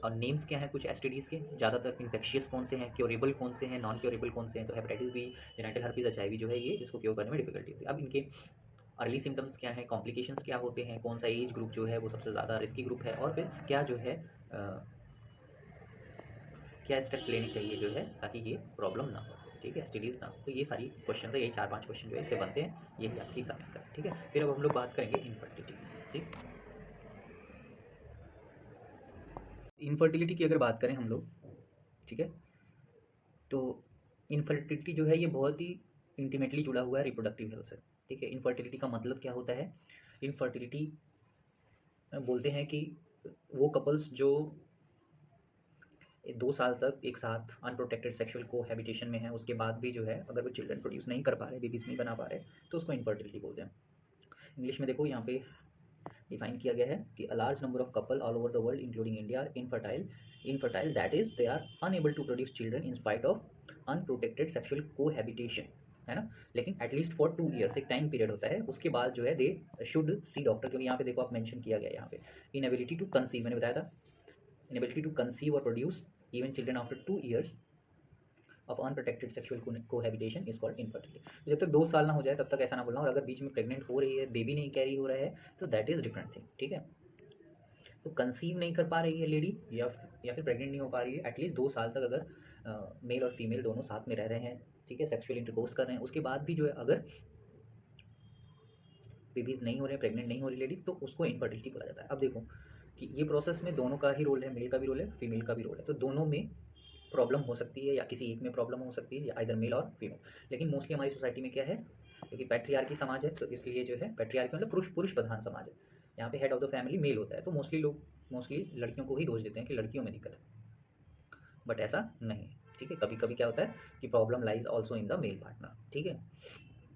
और नेम्स क्या है कुछ एसटीडीज़ के, ज़्यादातर इन्फेक्शियस कौन से हैं, क्योरेबल कौन से हैं, नॉन क्योरेबल कौन से हैं। तो hepatitis B, genital herpes, HIV जो है ये, इसको क्योर करने में डिफिकल्टी होती है। अब इनके अर्ली सिम्टम्स क्या हैं, कॉम्प्लिकेशंस क्या होते हैं, कौन सा एज ग्रुप जो है वो सबसे ज़्यादा रिस्की ग्रुप है, और फिर क्या जो है क्या स्टेप्स लेने चाहिए जो है ताकि ये प्रॉब्लम ना हो। ठीक है, एसटीडीज़ ना हो। तो ये सारी क्वेश्चन है, यही 4-5 क्वेश्चन जो है इससे बनते हैं, यही आपकी एग्जामिन का। ठीक है, फिर अब हम लोग बात करेंगे इनफर्टिलिटी। ठीक, इनफर्टिलिटी की अगर बात करें हम लोग, ठीक है, तो इनफर्टिलिटी जो है ये बहुत ही इंटीमेटली जुड़ा हुआ है रिप्रोडक्टिव हेल्थ से। ठीक है, इनफर्टिलिटी का मतलब क्या होता है। इनफर्टिलिटी बोलते हैं कि वो कपल्स जो 2 साल तक एक साथ अनप्रोटेक्टेड सेक्सुअल कोहैबिटेशन में है, उसके बाद भी जो है अगर वो चिल्ड्रन प्रोड्यूस नहीं कर पा रहे, बेबीज नहीं बना पा रहे, तो उसको इनफर्टिलिटी बोलते हैं। इंग्लिश में देखो यहाँ पे डिफाइन किया गया है कि a large number of couple all over the world including India are infertile that is they are unable to produce children in spite of unprotected sexual cohabitation, है ना। लेकिन एटलीस्ट फॉर 2 ईयर्स एक टाइम पीरियड होता है, उसके बाद जो है दे शुड सी डॉक्टर, क्योंकि यहाँ पे देखो आप मेंशन किया गया है यहाँ पे इनएबिलिटी टू कंसीव, मैंने बताया था inability to conceive or produce even children after 2 years of unprotected sexual cohabitation is called infertility। तो जब तक 2 साल ना हो जाए तब तक ऐसा ना बोलना, और अगर बीच में प्रेग्नेंट हो रही है, बेबी नहीं कैरी हो रहा है, तो दैट इज डिफरेंट थिंग। ठीक है, तो कंसीव नहीं कर पा रही है लेडी, या फिर प्रेग्नेंट नहीं हो पा रही है, एटलीस्ट 2 साल तक अगर मेल और फीमेल दोनों साथ में रह रहे हैं, ठीक है, सेक्सुअल इंटरकोर्स कर रहे हैं, उसके बाद भी जो है अगर बेबीज नहीं हो रहे हैं, प्रेग्नेंट नहीं हो रही लेडी, तो उसको इनफर्टिलिटी बोला जाता है। अब देखो कि ये प्रोसेस में दोनों का ही रोल है, मेल का भी रोल है, फीमेल का भी रोल है, तो दोनों में प्रॉब्लम हो सकती है या किसी एक में प्रॉब्लम हो सकती है, या आइदर मेल और फीमेल। लेकिन मोस्टली हमारी सोसाइटी में क्या है, क्योंकि पैट्रियार्की समाज है, तो इसलिए जो है पैट्रियार्की मतलब पुरुष पुरुष प्रधान समाज है, यहाँ पे head of the family male होता है, तो मोस्टली लड़कियों को ही दोष देते हैं कि लड़कियों में दिक्कत है, बट ऐसा नहीं है। ठीक है, कभी कभी क्या होता है कि problem lies also in the male partner. ठीक है,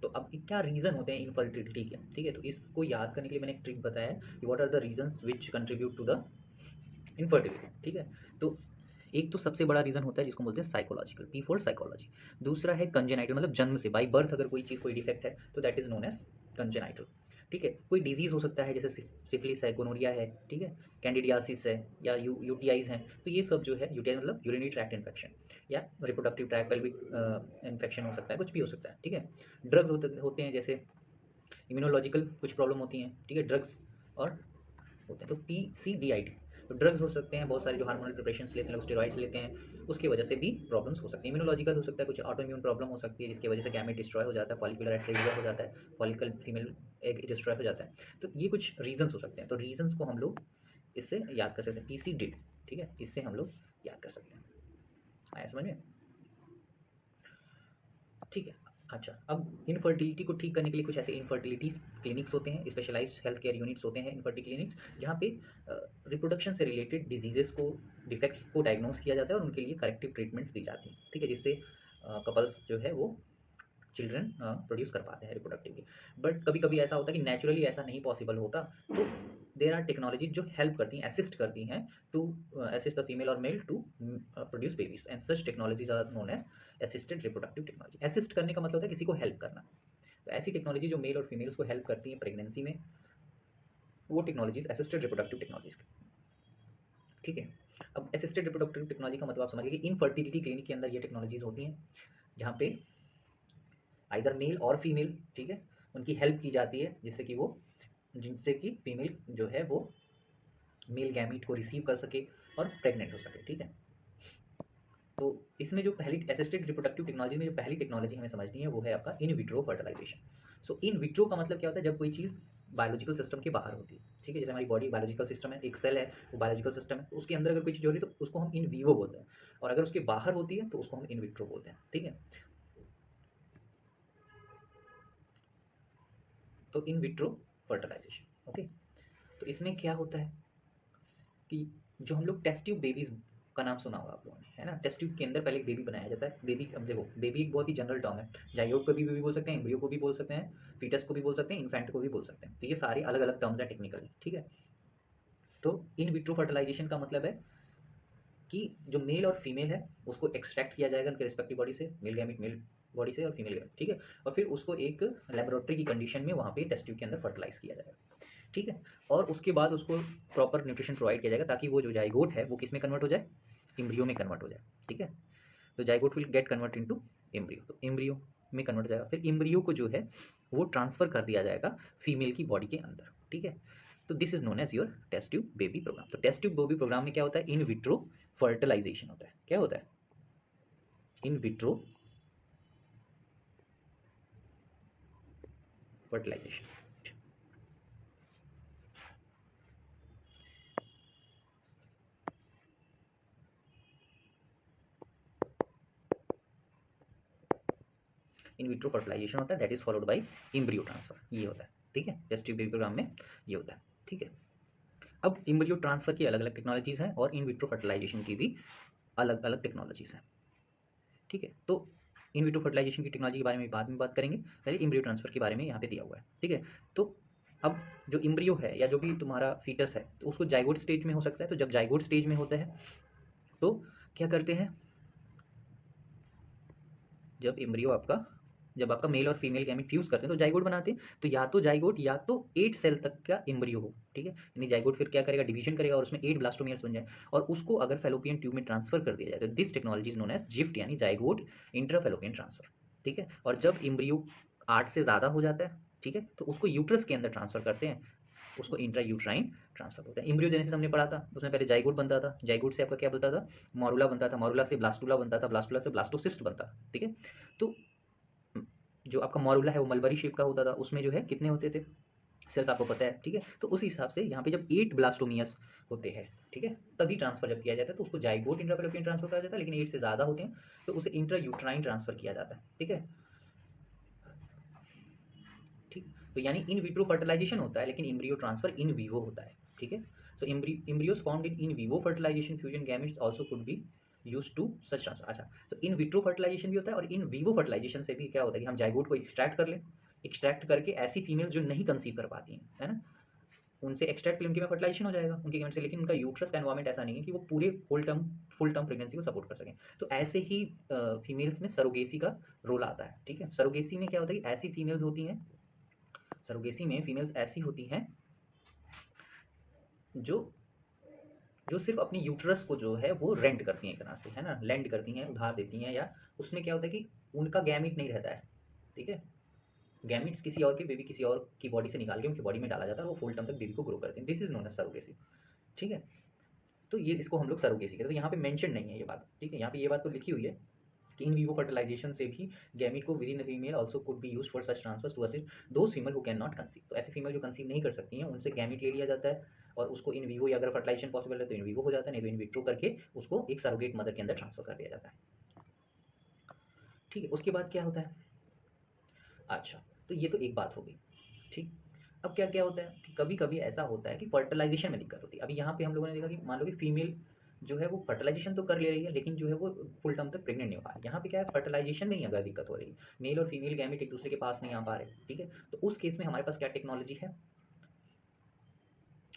तो अब क्या रीज़न होते हैं इनफर्टिलिटी के। ठीक है, तो इसको याद करने के लिए मैंने एक ट्रिक बताया है कि what are the reasons which contribute to the infertility. ठीक है, तो एक तो सबसे बड़ा रीज़न होता है जिसको बोलते हैं साइकोलॉजिकल, पी फॉर साइकोलॉजी। दूसरा है कंजेनाइटल, मतलब जन्म से, बाई बर्थ अगर कोई चीज़, कोई डिफेक्ट है तो that is known as congenital. ठीक है, कोई डिजीज़ हो सकता है जैसे सिफिलिस है, गोनोरिया है, ठीक है, कैंडिडियासिस है, या यूटीआईज हैं, तो ये सब जो है, यूटीआई मतलब यूरिनरी ट्रैक्ट इन्फेक्शन, या रिप्रोडक्टिव ट्रैक्ट पेल्विक इन्फेक्शन हो सकता है, कुछ भी हो सकता है। ठीक है, ड्रग्स होते हैं, जैसे इम्यूनोलॉजिकल कुछ प्रॉब्लम होती हैं। ठीक है, ड्रग्स और होते हैं, तो PCDID, तो ड्रग्स हो सकते हैं बहुत सारे, जो हार्मोनल प्रिपरेशंस लेते हैं, लोग स्टेरॉइड्स लेते हैं, उसकी वजह से भी प्रॉब्लम्स हो सकती हैं। इम्यूनोलॉजिकल हो सकता है, कुछ ऑटो इम्यून प्रॉब्लम हो सकती है जिसकी वजह से गैमेट डिस्ट्रॉय हो जाता है, फॉलिकुलर एट्रेजिया हो जाता है, फॉलिकल फीमेल एग डिस्ट्रॉय हो जाता है। तो ये कुछ रीजंस हो सकते हैं, तो रीजंस को हम लोग इससे याद कर सकते हैं, PCDID। ठीक है, इससे हम लोग याद कर सकते हैं। आया समझ में? ठीक है, अच्छा, अब इनफर्टिलिटी को ठीक करने के लिए कुछ ऐसे इनफर्टिलिटी क्लिनिक्स होते हैं, स्पेशलाइज्ड हेल्थ केयर यूनिट्स होते हैं, इनफर्टिलिटी क्लिनिक्स, जहाँ पे रिप्रोडक्शन से रिलेटेड डिजीजेस को, डिफेक्ट्स को डायग्नोस किया जाता है और उनके लिए करेक्टिव ट्रीटमेंट्स दी जाती हैं। ठीक है, जिससे कपल्स जो है वो चिल्ड्रन प्रोड्यूस कर पाते हैं रिप्रोडक्टिवली। बट कभी कभी ऐसा होता है कि नेचुरली ऐसा नहीं पॉसिबल होता, तो देर आर टेक्नोलॉजी जो हेल्प करती हैं, असिस्ट करती हैं टू असिस्ट द फीमेल और male to produce babies, and such technologies are known as assisted reproductive technology. Assist करने का मतलब होता है किसी को हेल्प करना, तो ऐसी टेक्नोलॉजी जो मेल और फीमेल्स को हेल्प करती हैं प्रेगनेंसी में, वो टेक्नोलॉजीज असिस्टेड रिप्रोडक्टिव टेक्नोलॉजीज। ठीक है, अब असिस्टेड रिप्रोडक्टिव टेक्नोलॉजी का मतलब आप समझिए कि इनफर्टिलिटी क्लिनिक के अंदर ये टेक्नोलॉजीज होती हैं, जहाँ पे आइदर मेल और फीमेल, ठीक है, उनकी हेल्प की जाती है, जिससे कि फीमेल जो है वो मेल गैमीट को रिसीव कर सके और प्रेग्नेंट हो सके। ठीक है, तो इसमें जो पहली असिस्टेड रिप्रोडक्टिव टेक्नोलॉजी में जो पहली टेक्नोलॉजी हमें समझनी है वो है आपका in vitro fertilization. So in vitro का मतलब क्या होता है, जब कोई चीज़ बायोलॉजिकल सिस्टम के बाहर होती है। ठीक है, जैसे हमारी बॉडी बायोलॉजिकल सिस्टम है, एक सेल है वो बायोलॉजिकल सिस्टम है, उसके अंदर अगर कोई चीज़ हो रही है तो उसको हम इन वीवो बोलते हैं, और अगर उसके बाहर होती है तो उसको हम इन विट्रो बोलते हैं। ठीक है, तो इन विट्रो फर्टिलाइजेशन। ओके, तो इसमें क्या होता है कि जो हम लोग टेस्ट ट्यूब बेबीज का नाम सुना होगा आप लोगों ने, है ना। टेस्ट ट्यूब के अंदर पहले एक बेबी बनाया जाता है। बेबी, अब देखो, बेबी एक बहुत ही जनरल टर्म है, जाइगोट को भी बेबी बोल सकते हैं, एम्ब्रियो को भी बोल सकते हैं, फीटस को भी बोल सकते हैं, इन्फेंट को भी बोल सकते हैं, तो ये सारे अलग अलग टर्म्स हैं टेक्निकली। ठीक है, तो इन विट्रो फर्टिलाइजेशन का मतलब है कि जो मेल और फीमेल है उसको एक्सट्रैक्ट किया जाएगा उनके रिस्पेक्टिव बॉडी से, मेल गैमिट मेल बॉडी से और फीमेल गैमिट। ठीक है, और फिर उसको एक लेबोरेटरी की कंडीशन में वहाँ पे टेस्ट ट्यूब के अंदर फर्टिलाइज किया जाएगा। ठीक है, और उसके बाद उसको प्रॉपर न्यूट्रिशन प्रोवाइड किया जाएगा ताकि वो जो जाइगोट है वो किस में कन्वर्ट हो जाए, एम्ब्रियो में कन्वर्ट हो जाए। ठीक है, तो zygote will get convert into embryo, तो एम्ब्रियो में कन्वर्ट हो जाएगा, फिर एम्ब्रियो को जो है वो ट्रांसफर कर दिया जाएगा फीमेल की बॉडी के अंदर। ठीक है, तो this is known as your test tube baby program. तो टेस्ट ट्यूब बेबी प्रोग्राम में क्या होता है, इन विट्रो फर्टिलाइजेशन होता है। क्या होता है, in vitro fertilization. In vitro fertilization होता है, that is followed by embryo transfer, ये होता है। ठीक है, टेस्ट ट्यूब बेबी प्रोग्राम में ये होता है। ठीक है, अब एम्ब्रियो ट्रांसफर की अलग अलग टेक्नोलॉजीज हैं और इन विट्रो फर्टिलाइजेशन की भी अलग अलग टेक्नोलॉजीज हैं। ठीक है, तो इन विट्रो फर्टिलाइजेशन की टेक्नोलॉजी के बारे में बाद में बात करेंगे, पहले एम्ब्रियो ट्रांसफर के बारे में यहाँ पे दिया हुआ है। ठीक है, तो अब जो एम्ब्रियो है या जो भी तुम्हारा फीटस है, तो उसको जाइगोट स्टेज में हो सकता है। तो जब जाइगोट स्टेज में होता है तो क्या करते हैं, जब आपका मेल और फीमेल गैमेट फ्यूज करते हैं तो जाइगोट बनाते हैं। तो या तो जाइगोट या तो 8 सेल तक का एम्ब्रियो हो। ठीक है, यानी जाइगोट फिर क्या करेगा, डिवीजन करेगा और उसमें 8 ब्लास्टोमियर्स बन जाए, और उसको अगर फेलोपियन ट्यूब में ट्रांसफर कर दिया जाए तो this technology is known as GIFT, यानी जाइगोट इंट्राफेलोपियन ट्रांसफर। ठीक है, और जब एम्ब्रियो 8 से ज़्यादा हो जाता है, ठीक है, तो उसको यूट्रस के अंदर ट्रांसफर करते हैं, उसको इंट्रा यूट्राइन ट्रांसफर होता है। एम्ब्रियो जेनेसिस हमने पढ़ा था, उसमें पहले जाइगोट बनता था, जाइगोट से आपका क्या बनता था, मॉरुला बनता था, मॉरुला से ब्लास्टुला बनता था, ब्लास्टुला से ब्लास्टोसिस्ट बनता था। ठीक है, तो जो आपका मॉरुला है वो मलबरी शेप का होता था, उसमें जो है कितने होते थे सेल्स आपको पता है। ठीक है, तो उस हिसाब से यहाँ पे जब 8 ब्लास्टोमियर्स होते हैं, ठीक है, तभी ट्रांसफ़र जब किया जाता है तो उसको जाइगोट इंट्राफैलोपियन ट्रांसफ़र कहा जाता है, लेकिन 8 से ज़्यादा होते हैं तो उसे इंट्रायूट्राइन ट्रांसफ़र किया जाता है। ठीक है, ठीक, तो यानी इन विट्रो फर्टिलाइजेशन होता है लेकिन एम्ब्रियो ट्रांसफ़र इन विवो होता है। ठीक है, सो embryos formed in vivo fertilization fusion gametes also could be used to such transfer। अच्छा, तो इन विट्रो फर्टिलाइजेशन भी होता है और इन विवो फर्टिलाइजेशन से भी क्या होता है कि हम जाइगोट को एक्सट्रैक्ट कर लें, एक्सट्रैक्ट करके ऐसी फीमेल जो नहीं कंसीव कर पाती हैं, है ना, उनसे एक्सट्रैक्ट करके उनके में फर्टिलाइजेशन हो जाएगा उनके गेमेट से, लेकिन उनका यूट्रस का एनवायरमेंट ऐसा नहीं है कि वो पूरे फुल टर्म प्रेगनेंसी को सपोर्ट कर सकें। तो ऐसे ही फीमेल्स में सरोगेसी का रोल आता है। ठीक है, सरोगेसी में क्या होता है कि ऐसी फीमेल्स होती हैं, सरोगेसी में फीमेल्स ऐसी होती हैं जो जो सिर्फ अपनी यूट्रस को जो है वो रेंट करती हैं एक तरह से, है ना, लेंड करती हैं, उधार देती हैं, या उसमें क्या होता है कि उनका गैमीट नहीं रहता है। ठीक है, गैमीट्स किसी और के बेबी किसी और की बॉडी से निकाल के उनकी बॉडी में डाला जाता है और वो फुल टर्म तक बेबी को ग्रो करते हैं। This is known as surrogacy. ठीक है, तो ये इसको हम लोग सरोगेसी कहते हैं। तो यहाँ पे मेंशन नहीं है ये बात। ठीक है, यहाँ पे ये बात तो लिखी हुई है कि इन विवो फर्टिलाइजेशन से भी गैमीट को within the female also could be used for such transfers to assist those female who can not conceive. तो ऐसी फीमेल जो कंसीव नहीं कर सकती हैं उनसे गैमीट ले लिया जाता है और उसको इन विवो, या अगर फर्टिलाइजेशन पॉसिबल है तो इन विवो हो जाता है, नहीं तो इन विट्रो करके उसको एक सरोगेट मदर के अंदर ट्रांसफर कर दिया जाता है। ठीक है, उसके बाद क्या होता है? अच्छा, तो ये तो एक बात हो गई। ठीक, अब क्या क्या होता है कि कभी कभी ऐसा होता है कि फर्टिलाइजेशन में दिक्कत होती है। अभी यहाँ पे हम लोगों ने देखा कि मान लो कि फीमेल जो है वो फर्टिलाइजेशन तो कर ले रही है लेकिन जो है वो फुल टर्म तक प्रेग्नेंट नहीं हो पा रही। यहाँ पे क्या है, फर्टिलाइजेशन में ही अगर दिक्कत हो रही है, मेल और फीमेल गैमेट एक दूसरे के पास नहीं आ पा रहे। ठीक है, तो उस केस में हमारे पास क्या टेक्नोलॉजी है,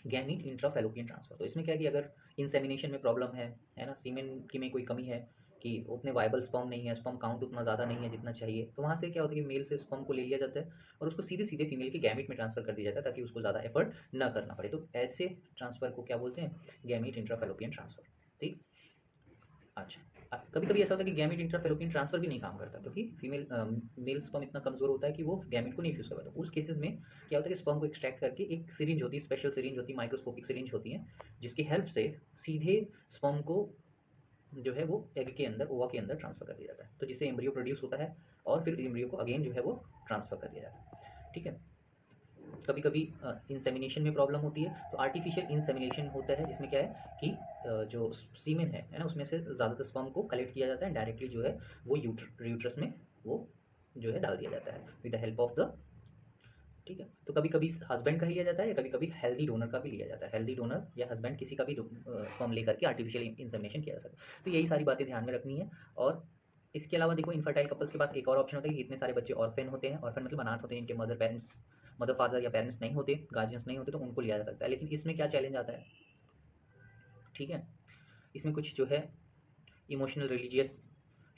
गैमीट इंट्राफैलोपियन ट्रांसफर। तो इसमें क्या है कि अगर इंसेमिनेशन में प्रॉब्लम है ना, सीमेन की में कोई कमी है कि उतने वाइबल स्पर्म नहीं है, स्पर्म काउंट उतना ज़्यादा नहीं है जितना चाहिए, तो वहाँ से क्या होता है कि मेल से स्पर्म को ले लिया जाता है और उसको सीधे सीधे फीमेल के गैमीट में ट्रांसफर कर दिया जाता है ताकि उसको ज़्यादा एफर्ट ना करना पड़े। तो ऐसे ट्रांसफर को क्या बोलते हैं, गैमीट इंट्राफैलोपियन ट्रांसफर। ठीक, अच्छा, कभी कभी ऐसा होता है कि गैमीट इंट्राफैलोपियन ट्रांसफर भी नहीं काम करता क्योंकि फीमेल मेल स्पर्म इतना कमजोर होता है कि वो गैमीट को नहीं फ्यूज कर पाता। उस केसेस में क्या होता है कि स्पर्म को एक्सट्रैक्ट करके एक सिरिंज होती है, स्पेशल सिरिंज होती है, माइक्रोस्कोपिक सिरिंज होती है, जिसकी हेल्प से सीधे स्पर्म को जो है वो एग के अंदर, ओवा के अंदर ट्रांसफर कर दिया जाता है, तो जिससे एम्ब्रियो प्रोड्यूस होता है और फिर एम्ब्रियो को अगेन जो है वो ट्रांसफर कर दिया जाता है। ठीक है, कभी कभी इंसेमिनेशन में प्रॉब्लम होती है तो आर्टिफिशियल इंसेमिनेशन होता है जिसमें क्या है कि जो सीमेन है ना, उसमें से ज़्यादातर स्पर्म को कलेक्ट किया जाता है, डायरेक्टली जो है वो यूट्रस में वो जो है डाल दिया जाता है with the help of the. ठीक है, तो कभी कभी हस्बैंड का ही लिया जाता है या कभी कभी हेल्दी डोनर का भी लिया जाता है, हेल्दी डोनर या हस्बैंड किसी का भी स्पर्म लेकर के आर्टिफिशियल इंसेमिनेशन किया जा सकता है। तो यही सारी बातें ध्यान में रखनी है। और इसके अलावा देखो, इनफर्टाइल कपल्स के पास एक और ऑप्शन होता है कि इतने सारे बच्चे ऑर्फेन होते हैं, ऑर्फेन मतलब अनाथ होते हैं, इनके मदर फादर या पेरेंट्स नहीं होते, गार्जियंस नहीं होते, तो उनको लिया जा सकता है। लेकिन इसमें क्या चैलेंज आता है, ठीक है, इसमें कुछ जो है इमोशनल, रिलीजियस,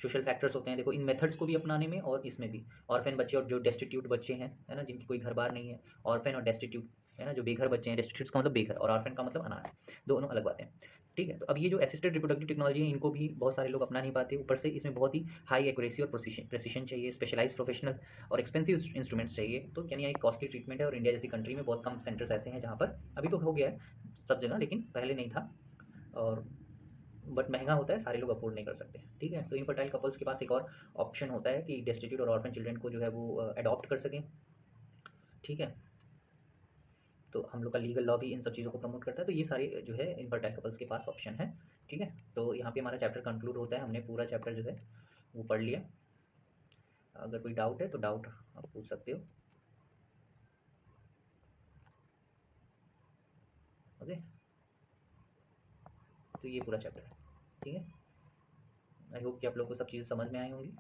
सोशल फैक्टर्स होते हैं। देखो, इन मेथड्स को भी अपनाने में और इसमें भी, ऑर्फेन बच्चे और जो डेस्टिट्यूट बच्चे हैं, है ना, जिनकी कोई घर बार नहीं है, ऑर्फेन और डेस्टिट्यूट, है ना, जो बेघर बच्चे हैं, डेस्टिट्यूट का मतलब बेघर और ऑर्फेन का मतलब अनाथ, दोनों अलग बातें हैं। ठीक है, तो अब ये जो असिस्टेड रिप्रोडक्टिव टेक्नोलॉजी है इनको भी बहुत सारे लोग अपना नहीं पाते, ऊपर से इसमें बहुत ही हाई एक्यूरेसी और प्रेसिशन चाहिए, स्पेशलाइज्ड प्रोफेशनल और एक्सपेंसिव इंस्ट्रूमेंट्स चाहिए। तो यानी एक कॉस्टली ट्रीटमेंट है और इंडिया जैसी कंट्री में बहुत कम सेंटर्स ऐसे हैं जहाँ पर, अभी तो हो गया है सब जगह लेकिन पहले नहीं था, और बट महंगा होता है, सारे लोग अफोर्ड नहीं कर सकते। ठीक है, तो इनफर्टाइल कपल्स के पास एक और ऑप्शन होता है कि डेस्टिट्यूट और ऑर्फन चिल्ड्रन को जो है वो अडॉप्ट कर सकें। ठीक है, तो हम लोग का लीगल लॉ भी इन सब चीज़ों को प्रमोट करता है। तो ये सारे जो है इनफर्टाइल कपल्स के पास ऑप्शन है। ठीक है, तो यहाँ पे हमारा चैप्टर कंक्लूड होता है, हमने पूरा चैप्टर जो है वो पढ़ लिया। अगर कोई डाउट है तो डाउट आप पूछ सकते हो। ओके, तो ये पूरा चैप्टर है। ठीक है, आई होप कि आप लोग को सब चीज़ें समझ में आई होंगी,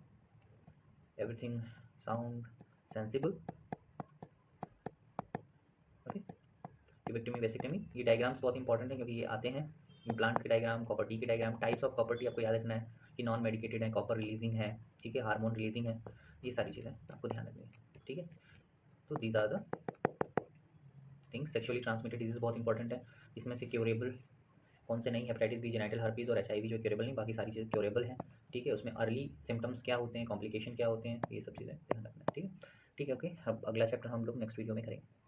everything sound sensible. Okay, tubectomy, vasectomy, ये डायग्राम्स बहुत इंपॉर्टेंट है क्योंकि ये आते हैं, इम्प्लांट्स के डायग्राम, कॉपर टी के diagram, types of copper T आपको याद रखना है कि नॉन मेडिकेटेड है, कॉपर रिलीजिंग है, ठीक है, हार्मोन रिलीजिंग है, ये सारी चीज़ें आपको ध्यान रखनी है। ठीक है, तो these are the things. Sexually transmitted disease बहुत इंपॉर्टेंट है, इसमें से क्योरेबल कौन से नहीं, हेपेटाइटिस बी, जेनिटल हर्पीज और HIV जो क्योरेबल नहीं, बाकी सारी चीज़ें क्योरेबल हैं। ठीक है, उसमें अर्ली सिम्टम्स क्या होते हैं, कॉम्प्लिकेशन क्या होते हैं, ये सब चीज़ें ध्यान रखना है। ठीक है, ठीक है, ओके, अब अगला चैप्टर हम लोग नेक्स्ट वीडियो में करेंगे।